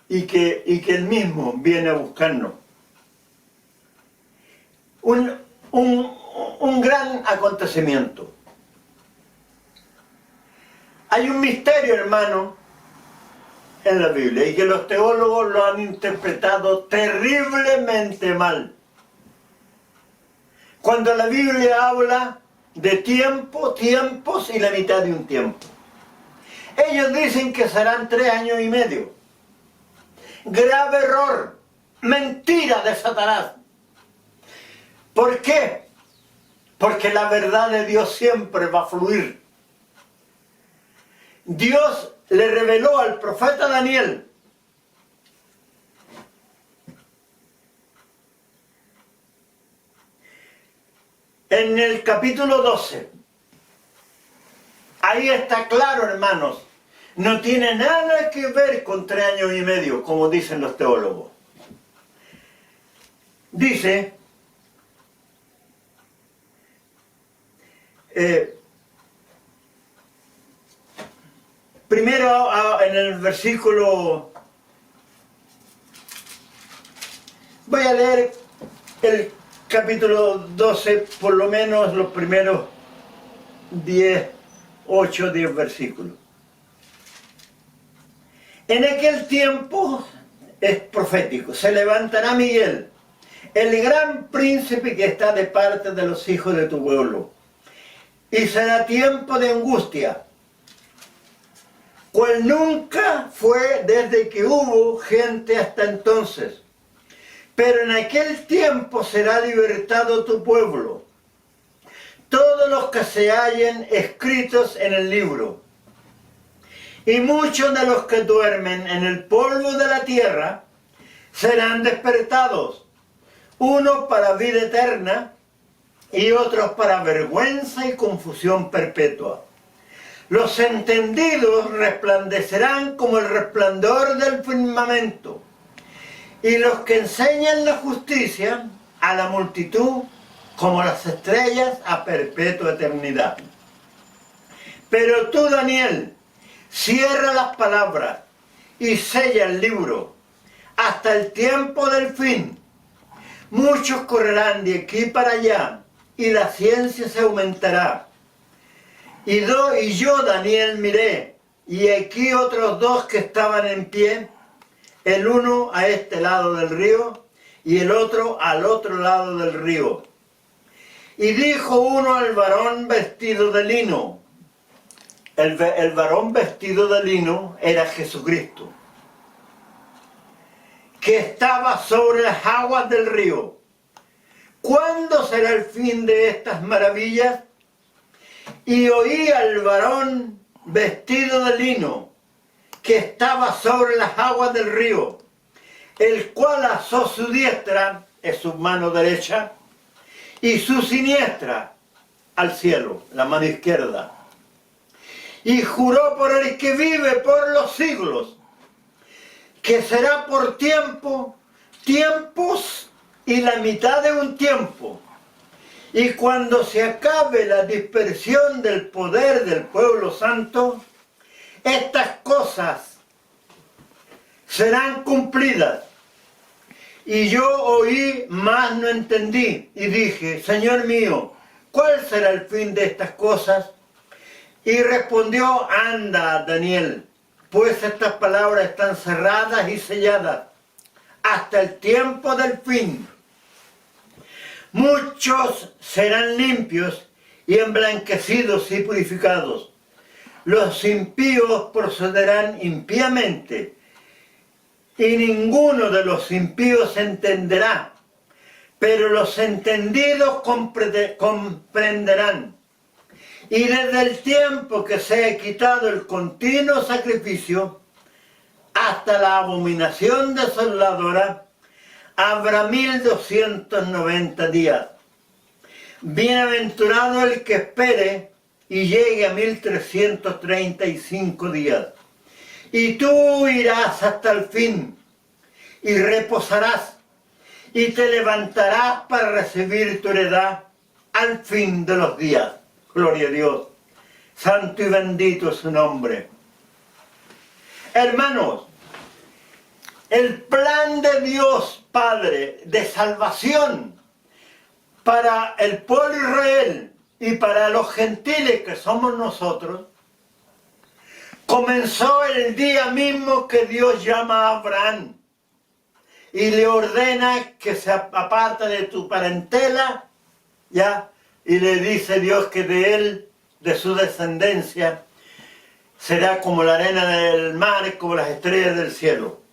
Y que Él mismo viene a buscarnos. Un gran acontecimiento. Hay un misterio, hermano, en la Biblia, y que los teólogos lo han interpretado terriblemente mal. Cuando la Biblia habla de tiempo, tiempos y la mitad de un tiempo. Ellos dicen que serán 3 años y medio. Grave error, mentira de Satanás. ¿Por qué? Porque la verdad de Dios siempre va a fluir. Dios le reveló al profeta Daniel en el capítulo 12. Ahí está claro, hermanos. No tiene nada que ver con 3 años y medio, como dicen los teólogos. Dice, primero en el versículo, voy a leer el capítulo 12, por lo menos los primeros 8 o 10 versículos. En aquel tiempo, es profético, se levantará Miguel, el gran príncipe que está de parte de los hijos de tu pueblo, y será tiempo de angustia, cual nunca fue desde que hubo gente hasta entonces. Pero en aquel tiempo será libertado tu pueblo, todos los que se hallen escritos en el libro. Y muchos de los que duermen en el polvo de la tierra serán despertados, unos para vida eterna y otros para vergüenza y confusión perpetua. Los entendidos resplandecerán como el resplandor del firmamento, y los que enseñan la justicia a la multitud como las estrellas a perpetua eternidad. Pero tú, Daniel, cierra las palabras y sella el libro hasta el tiempo del fin. Muchos correrán de aquí para allá y la ciencia se aumentará. Y yo, Daniel, miré, y aquí otros 2 que estaban en pie, el uno a este lado del río y el otro al otro lado del río. Y dijo uno al varón vestido de lino. El varón vestido de lino era Jesucristo, que estaba sobre las aguas del río. ¿Cuándo será el fin de estas maravillas? Y oí al varón vestido de lino, que estaba sobre las aguas del río, el cual alzó su diestra, es su mano derecha, y su siniestra al cielo, la mano izquierda. Y juró por el que vive por los siglos, que será por tiempos y la mitad de un tiempo. Y cuando se acabe la dispersión del poder del pueblo santo, estas cosas serán cumplidas. Y yo oí, mas no entendí, y dije, Señor mío, ¿cuál será el fin de estas cosas? Y respondió, anda, Daniel, pues estas palabras están cerradas y selladas hasta el tiempo del fin. Muchos serán limpios y emblanquecidos y purificados. Los impíos procederán impíamente, y ninguno de los impíos entenderá, pero los entendidos comprenderán. Y desde el tiempo que se ha quitado el continuo sacrificio, hasta la abominación desoladora, habrá 1290 días. Bienaventurado el que espere y llegue a 1335 días. Y tú irás hasta el fin, y reposarás, y te levantarás para recibir tu heredad al fin de los días. Gloria a Dios. Santo y bendito es su nombre. Hermanos, el plan de Dios Padre de salvación para el pueblo de Israel y para los gentiles que somos nosotros, comenzó el día mismo que Dios llama a Abraham y le ordena que se aparte de tu parentela, ¿ya? Y le dice Dios que de él, de su descendencia, será como la arena del mar, como las estrellas del cielo.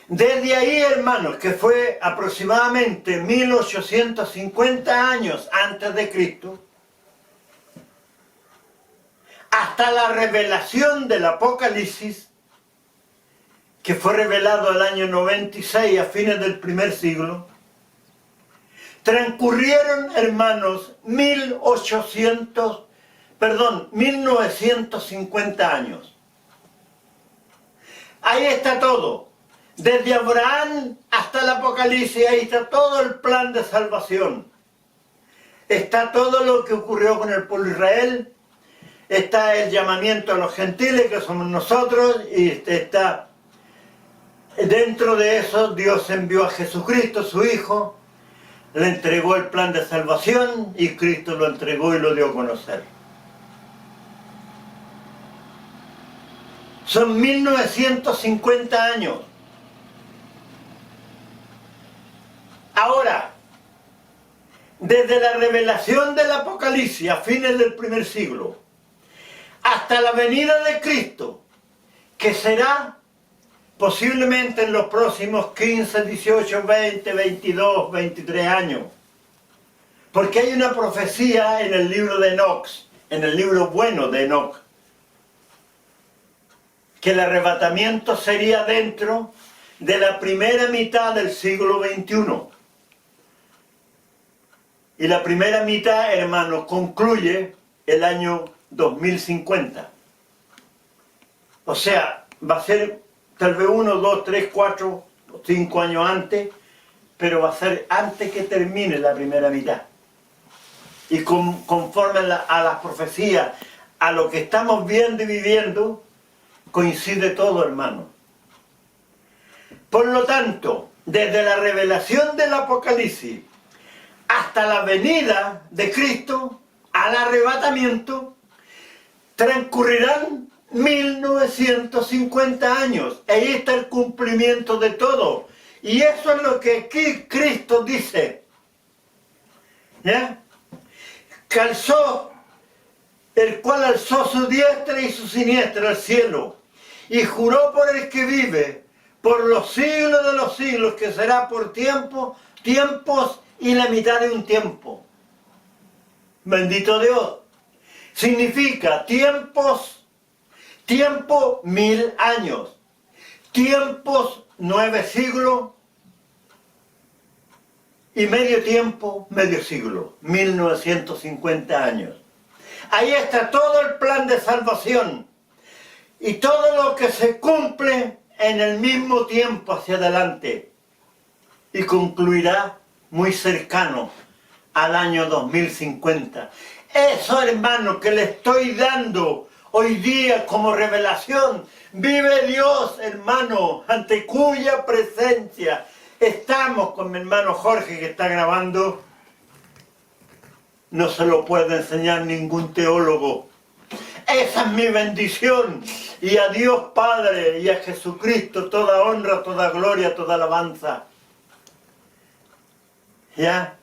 Desde ahí, hermanos, que fue aproximadamente 1850 años antes de Cristo, hasta la revelación del Apocalipsis, que fue revelado el año 96 a fines del primer siglo, transcurrieron, hermanos, 1950 años. Ahí está todo. Desde Abraham hasta el Apocalipsis, ahí está todo el plan de salvación. Está todo lo que ocurrió con el pueblo de Israel, está el llamamiento a los gentiles, que somos nosotros, y está dentro de eso Dios envió a Jesucristo, su Hijo, le entregó el plan de salvación y Cristo lo entregó y lo dio a conocer. Son 1950 años. Ahora, desde la revelación del Apocalipsis a fines del primer siglo, hasta la venida de Cristo, que será posiblemente en los próximos 15, 18, 20, 22, 23 años. Porque hay una profecía en el libro de Enoch, en el libro bueno de Enoch, que el arrebatamiento sería dentro de la primera mitad del siglo XXI. Y la primera mitad, hermanos, concluye el año 2050. O sea, va a ser tal vez 1, 2, 3, 4, 5 años antes, pero va a ser antes que termine la primera mitad. Y conforme a las profecías, a lo que estamos viendo y viviendo, coincide todo, hermano. Por lo tanto, desde la revelación del Apocalipsis hasta la venida de Cristo, al arrebatamiento, transcurrirán 1950 años. Ahí está el cumplimiento de todo. Y eso es lo que aquí Cristo dice. ¿Ya? Que alzó, el cual alzó su diestra y su siniestra al cielo, y juró por el que vive, por los siglos de los siglos, que será por tiempos y la mitad de un tiempo. Bendito Dios. Significa tiempos, tiempo 1000 años, tiempos 9 siglos y medio tiempo, medio siglo, 1950 años. Ahí está todo el plan de salvación y todo lo que se cumple en el mismo tiempo hacia adelante y concluirá muy cercano al año 2050. Eso, hermano, que le estoy dando hoy día como revelación, vive Dios, hermano, ante cuya presencia estamos con mi hermano Jorge, que está grabando. No se lo puede enseñar ningún teólogo. Esa es mi bendición. Y a Dios Padre y a Jesucristo toda honra, toda gloria, toda alabanza. ¿Ya?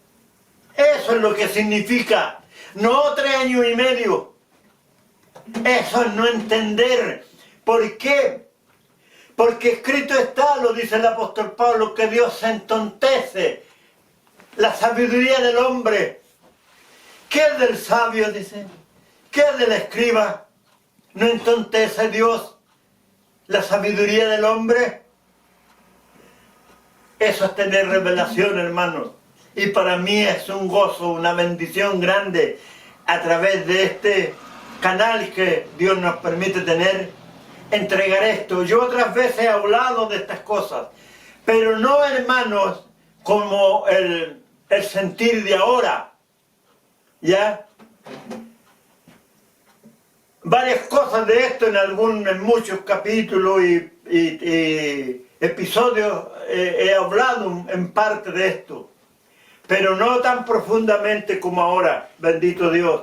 Eso es lo que significa. No 3 años y medio. Eso es no entender. ¿Por qué? Porque escrito está, lo dice el apóstol Pablo, que Dios se entontece la sabiduría del hombre. ¿Qué es del sabio? Dice. ¿Qué es del escriba? ¿No entontece Dios la sabiduría del hombre? Eso es tener revelación, hermanos. Y para mí es un gozo, una bendición grande a través de este canal que Dios nos permite tener, entregar esto. Yo otras veces he hablado de estas cosas, pero no, hermanos, como el sentir de ahora, ¿ya? Varias cosas de esto en muchos capítulos y episodios he hablado en parte de esto, pero no tan profundamente como ahora, bendito Dios.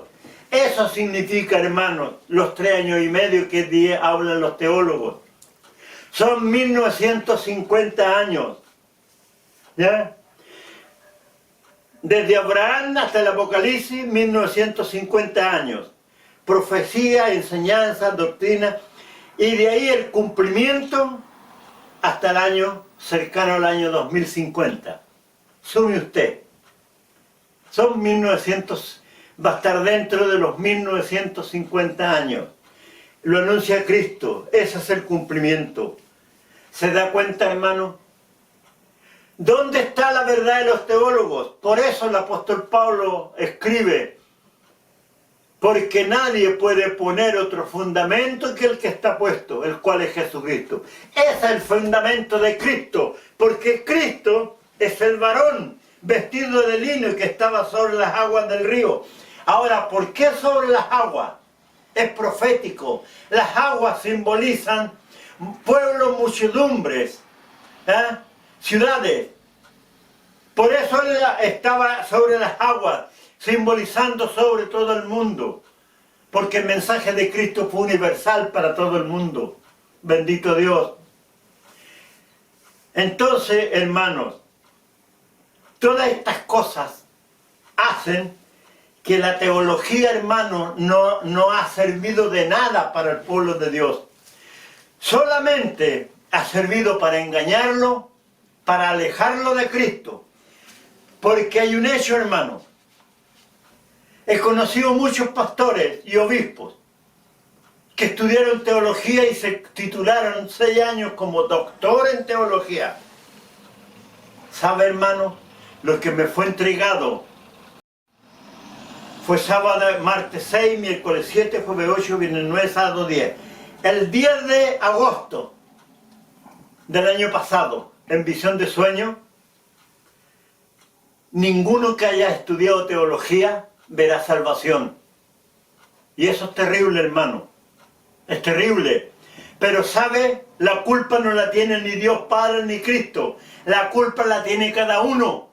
Eso significa, hermanos, los 3 años y medio que hablan los teólogos. Son 1950 años, ¿ya? Desde Abraham hasta el Apocalipsis, 1950 años. Profecía, enseñanza, doctrina, y de ahí el cumplimiento hasta el año cercano al año 2050. Sume usted. Son 1900, va a estar dentro de los 1950 años. Lo anuncia Cristo, ese es el cumplimiento. ¿Se da cuenta, hermano? ¿Dónde está la verdad de los teólogos? Por eso el apóstol Pablo escribe, porque nadie puede poner otro fundamento que el que está puesto, el cual es Jesucristo. Ese es el fundamento de Cristo, porque Cristo es el varón vestido de lino que estaba sobre las aguas del río. Ahora, ¿por qué sobre las aguas? Es profético. Las aguas simbolizan pueblos, muchedumbres, ciudades. Por eso él estaba sobre las aguas, simbolizando sobre todo el mundo, porque el mensaje de Cristo fue universal para todo el mundo. Bendito Dios. Entonces, hermanos, todas estas cosas hacen que la teología, hermano, no ha servido de nada para el pueblo de Dios. Solamente ha servido para engañarlo, para alejarlo de Cristo. Porque hay un hecho, hermano. He conocido muchos pastores y obispos que estudiaron teología y se titularon 6 años como doctor en teología. ¿Sabe, hermano? Lo que me fue entregado fue sábado, martes 6, miércoles 7, jueves 8, viernes 9, sábado 10. El 10 de agosto del año pasado, en visión de sueño, ninguno que haya estudiado teología verá salvación. Y eso es terrible, hermano. Es terrible. Pero ¿sabe? La culpa no la tiene ni Dios Padre ni Cristo. La culpa la tiene cada uno.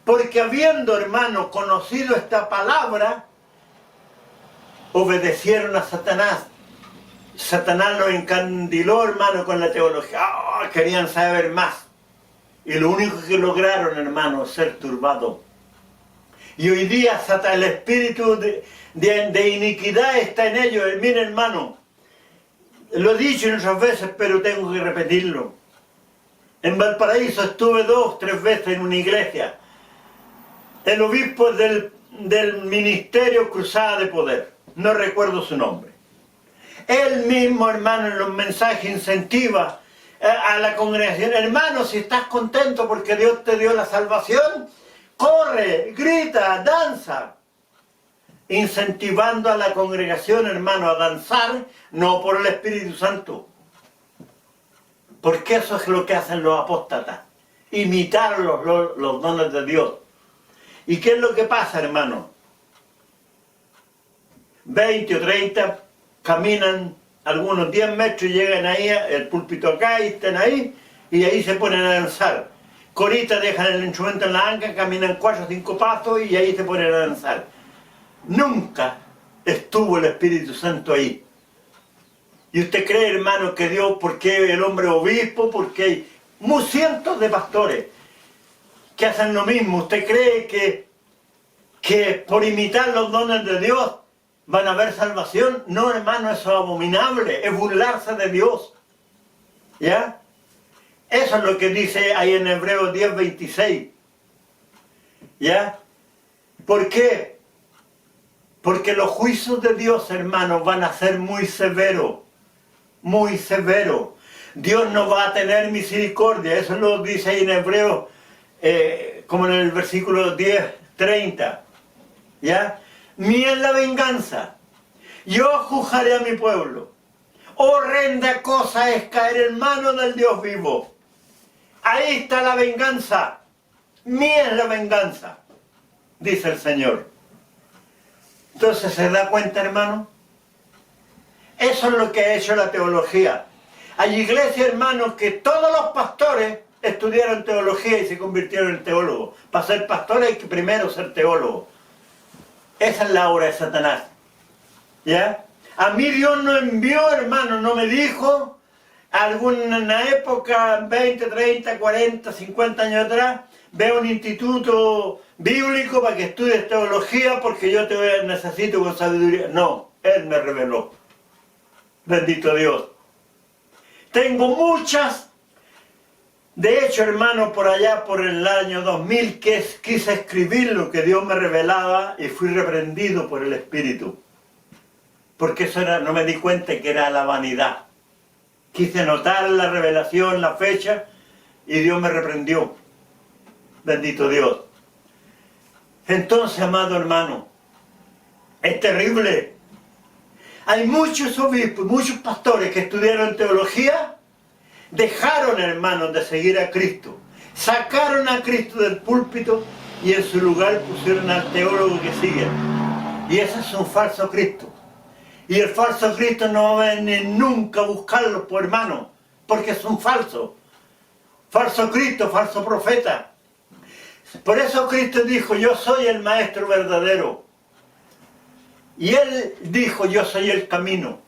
Porque habiendo, hermano, conocido esta palabra, obedecieron a Satanás. Satanás los encandiló, hermano, con la teología. Oh, querían saber más. Y lo único que lograron, hermano, es ser turbados. Y hoy día el espíritu de iniquidad está en ellos. Mire, hermano, lo he dicho otras veces, pero tengo que repetirlo. En Valparaíso estuve 2, 3 veces en una iglesia. El obispo del Ministerio Cruzada de Poder, no recuerdo su nombre. Él mismo, hermano, en los mensajes incentiva a la congregación. Hermano, si estás contento porque Dios te dio la salvación, corre, grita, danza. Incentivando a la congregación, hermano, a danzar, no por el Espíritu Santo. Porque eso es lo que hacen los apóstatas. Imitar los dones de Dios. ¿Y qué es lo que pasa, hermano? 20 o 30 caminan algunos 10 metros y llegan ahí, el púlpito acá y están ahí, y ahí se ponen a danzar. Coritas dejan el instrumento en la anca, caminan 4 o 5 pasos y ahí se ponen a danzar. Nunca estuvo el Espíritu Santo ahí. Y usted cree, hermano, que Dios, porque el hombre obispo, porque hay cientos de pastores que hacen lo mismo. ¿Usted cree que por imitar los dones de Dios van a haber salvación? No, hermano, eso es abominable, es burlarse de Dios. ¿Ya? Eso es lo que dice ahí en Hebreos 10:26. ¿Ya? ¿Por qué? Porque los juicios de Dios, hermanos, van a ser muy severos. Muy severos. Dios no va a tener misericordia. Eso lo dice ahí en Hebreos, como en el versículo 10:30. ¿Ya? Mía es la venganza. Yo juzgaré a mi pueblo. Horrenda cosa es caer en manos del Dios vivo. Ahí está la venganza. Mía es la venganza, dice el Señor. Entonces, ¿se da cuenta, hermano? Eso es lo que ha hecho la teología. Hay iglesias, hermanos, que todos los pastores estudiaron teología y se convirtieron en teólogos. Para ser pastores hay que primero ser teólogos. Esa es la obra de Satanás. ¿Ya? A mí Dios no envió, hermano, no me dijo, alguna época, 20, 30, 40, 50 años atrás, ve un instituto bíblico para que estudies teología porque yo te necesito con sabiduría. No, Él me reveló. Bendito Dios. Tengo muchas. De hecho, hermano, por allá, por el año 2000, quise escribir lo que Dios me revelaba y fui reprendido por el Espíritu. Porque eso era, no me di cuenta que era la vanidad. Quise anotar la revelación, la fecha, y Dios me reprendió. Bendito Dios. Entonces, amado hermano, es terrible. Hay muchos obispos, muchos pastores que estudiaron teología, dejaron, hermanos, de seguir a Cristo. Sacaron a Cristo del púlpito y en su lugar pusieron al teólogo que sigue. Y ese es un falso Cristo. Y el falso Cristo no va a venir nunca a buscarlo, pues, hermano, porque es un falso. Falso Cristo, falso profeta. Por eso Cristo dijo, yo soy el maestro verdadero. Y Él dijo, yo soy el camino.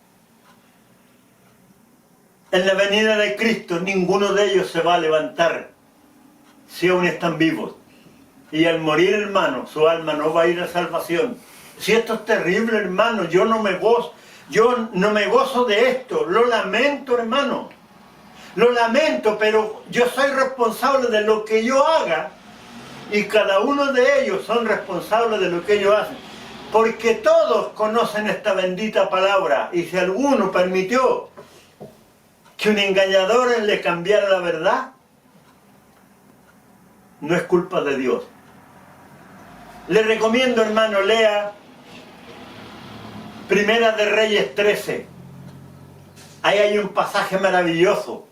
En la venida de Cristo, ninguno de ellos se va a levantar si aún están vivos. Y al morir, hermano, su alma no va a ir a salvación. Si esto es terrible, hermano, yo no me gozo de esto. Lo lamento, hermano. Lo lamento, pero yo soy responsable de lo que yo haga. Y cada uno de ellos son responsables de lo que ellos hacen. Porque todos conocen esta bendita palabra. Y si alguno permitió que un engañador le cambiara la verdad, no es culpa de Dios. Le recomiendo, hermano, lea Primera de Reyes 13. Ahí hay un pasaje maravilloso,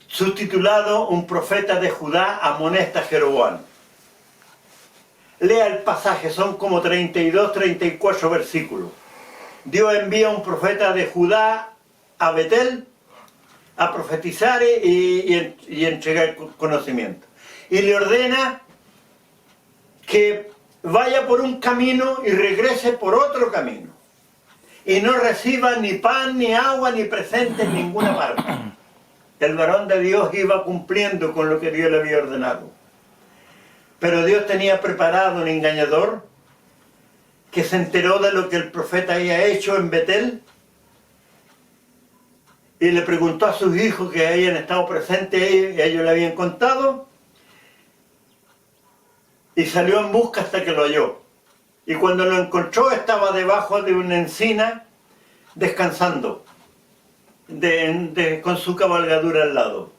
subtitulado Un profeta de Judá amonesta a Jeroboam. Lea el pasaje, son como 32, 34 versículos. Dios envía un profeta de Judá a Betel a profetizar y entregar conocimiento. Y le ordena que vaya por un camino y regrese por otro camino. Y no reciba ni pan, ni agua, ni presente en ninguna parte. El varón de Dios iba cumpliendo con lo que Dios le había ordenado. Pero Dios tenía preparado un engañador que se enteró de lo que el profeta había hecho en Betel y le preguntó a sus hijos que habían estado presentes y ellos le habían contado, y salió en busca hasta que lo halló. Y cuando lo encontró estaba debajo de una encina descansando, con su cabalgadura al lado.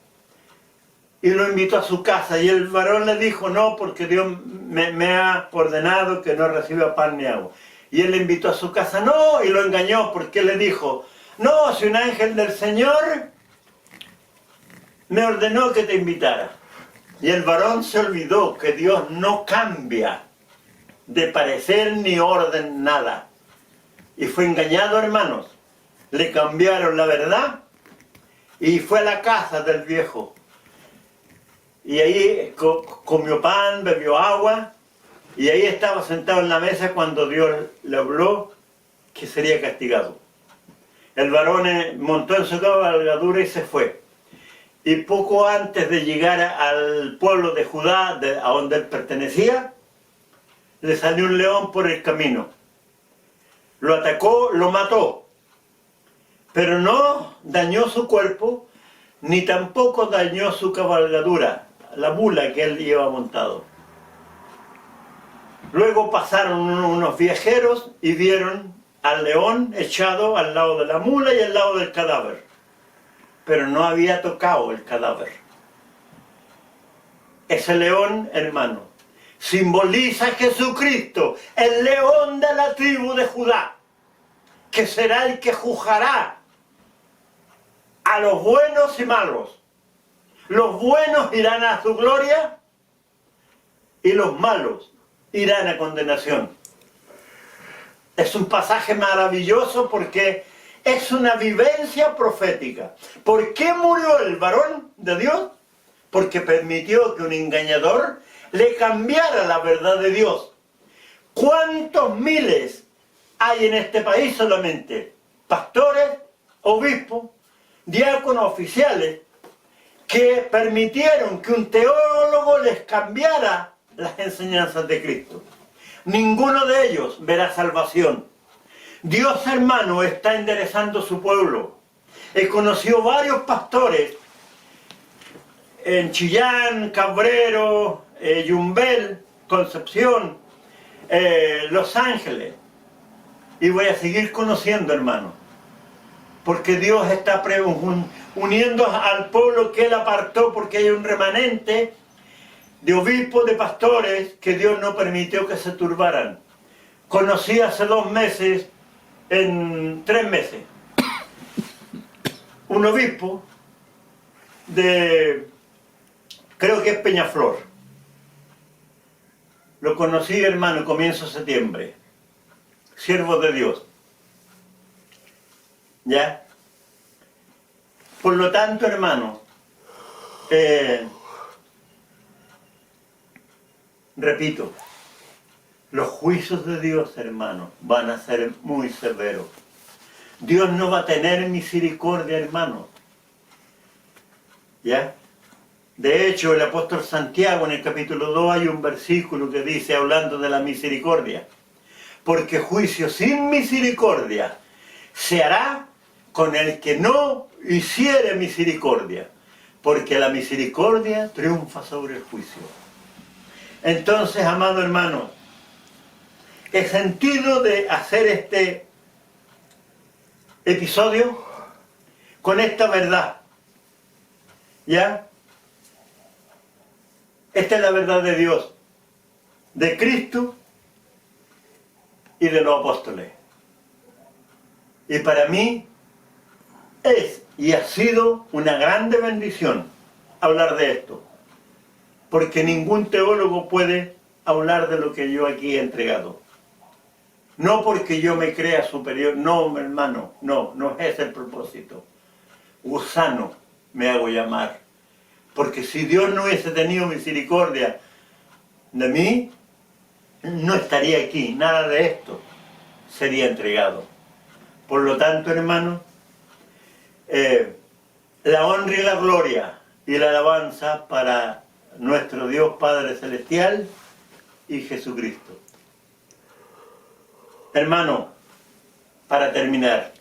Y lo invitó a su casa y el varón le dijo, no, porque Dios me ha ordenado que no reciba pan ni agua. Y él le invitó a su casa, no, y lo engañó porque le dijo, no, si un ángel del Señor me ordenó que te invitara. Y el varón se olvidó que Dios no cambia de parecer ni orden nada. Y fue engañado, hermanos. Le cambiaron la verdad y fue a la casa del viejo. Y ahí comió pan, bebió agua, y ahí estaba sentado en la mesa cuando Dios le habló que sería castigado. El varón montó en su cabalgadura y se fue. Y poco antes de llegar al pueblo de Judá, a donde él pertenecía, le salió un león por el camino. Lo atacó, lo mató, pero no dañó su cuerpo, ni tampoco dañó su cabalgadura, la mula que él lleva montado. Luego pasaron unos viajeros y vieron al león echado al lado de la mula y al lado del cadáver, pero no había tocado el cadáver. Ese león, hermano, simboliza a Jesucristo, el león de la tribu de Judá, que será el que juzgará a los buenos y malos. Los buenos irán a su gloria y los malos irán a condenación. Es un pasaje maravilloso porque es una vivencia profética. ¿Por qué murió el varón de Dios? Porque permitió que un engañador le cambiara la verdad de Dios. ¿Cuántos miles hay en este país solamente? Pastores, obispos, diáconos, oficiales, que permitieron que un teólogo les cambiara las enseñanzas de Cristo. Ninguno de ellos verá salvación. Dios, hermano, está enderezando su pueblo. He conocido varios pastores en Chillán, Cabrero, Yumbel, Concepción, Los Ángeles. Y voy a seguir conociendo, hermano. Porque Dios está uniendo al pueblo que Él apartó, porque hay un remanente de obispos, de pastores, que Dios no permitió que se turbaran. Conocí hace 2 meses, en 3 meses, un obispo de, creo que es Peñaflor. Lo conocí, hermano, comienzo de septiembre. Siervo de Dios. ¿Ya? Por lo tanto, hermano, repito, los juicios de Dios, hermano, van a ser muy severos. Dios no va a tener misericordia, hermano. ¿Ya? De hecho, el apóstol Santiago en el capítulo 2 hay un versículo que dice, hablando de la misericordia, porque juicio sin misericordia se hará con el que no hiciere misericordia, porque la misericordia triunfa sobre el juicio. Entonces, amado hermano, el sentido de hacer este episodio con esta verdad, ¿ya? Esta es la verdad de Dios, de Cristo y de los apóstoles. Y para mí es y ha sido una grande bendición hablar de esto, porque ningún teólogo puede hablar de lo que yo aquí he entregado. No porque yo me crea superior, no, hermano, no es ese el propósito. Gusano me hago llamar, porque si Dios no hubiese tenido misericordia de mí, no estaría aquí, nada de esto sería entregado. Por lo tanto, hermano, la honra y la gloria y la alabanza para nuestro Dios Padre Celestial y Jesucristo. Hermano, para terminar,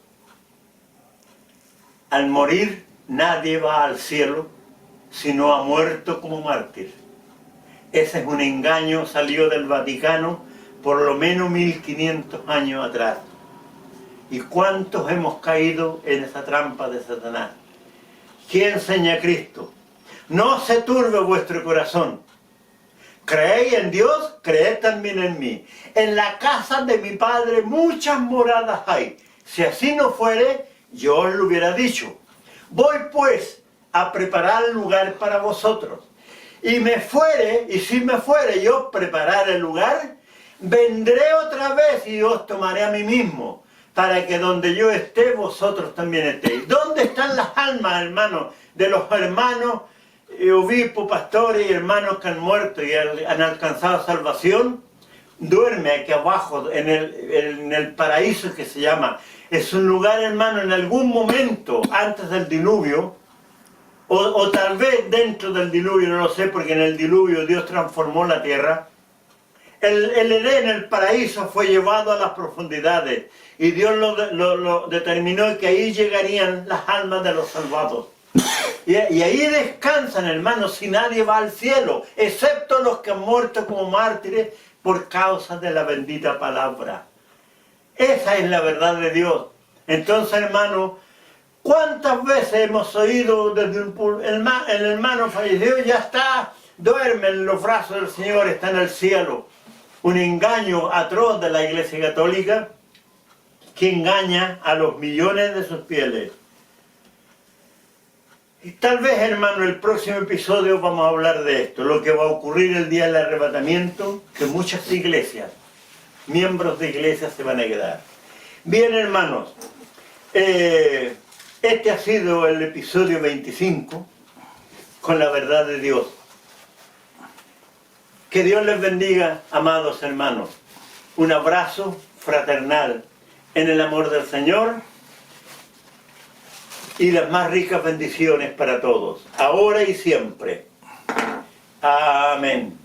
al morir nadie va al cielo si no ha muerto como mártir. Ese es un engaño, salió del Vaticano por lo menos 1500 años atrás. ¿Y cuántos hemos caído en esa trampa de Satanás? ¿Qué enseña Cristo? No se turbe vuestro corazón. ¿Creéis en Dios? Creed también en mí. En la casa de mi Padre muchas moradas hay. Si así no fuere, yo os lo hubiera dicho. Voy pues a preparar lugar para vosotros. Y si me fuere y os preparare el lugar, vendré otra vez y os tomaré a mí mismo, para que donde yo esté, vosotros también estéis. ¿Dónde están las almas, hermanos, de los hermanos, obispos, pastores y hermanos que han muerto y han alcanzado salvación? Duerme aquí abajo, en el paraíso que se llama Es un lugar, hermano, en algún momento antes del diluvio, o tal vez dentro del diluvio, no lo sé, porque en el diluvio Dios transformó la tierra. El Edén, el paraíso, fue llevado a las profundidades y Dios lo determinó que ahí llegarían las almas de los salvados. Y ahí descansan, hermanos, si nadie va al cielo, excepto los que han muerto como mártires por causa de la bendita palabra. Esa es la verdad de Dios. Entonces, hermano, ¿cuántas veces hemos oído desde el hermano fallecido? Ya está, duerme en los brazos del Señor, está en el cielo. Un engaño atroz de la Iglesia Católica que engaña a los millones de sus fieles. Y tal vez, hermano, el próximo episodio vamos a hablar de esto, lo que va a ocurrir el día del arrebatamiento, que muchas iglesias, miembros de iglesias se van a quedar. Bien, hermanos, este ha sido el episodio 25 con la verdad de Dios. Que Dios les bendiga, amados hermanos. Un abrazo fraternal en el amor del Señor y las más ricas bendiciones para todos, ahora y siempre. Amén.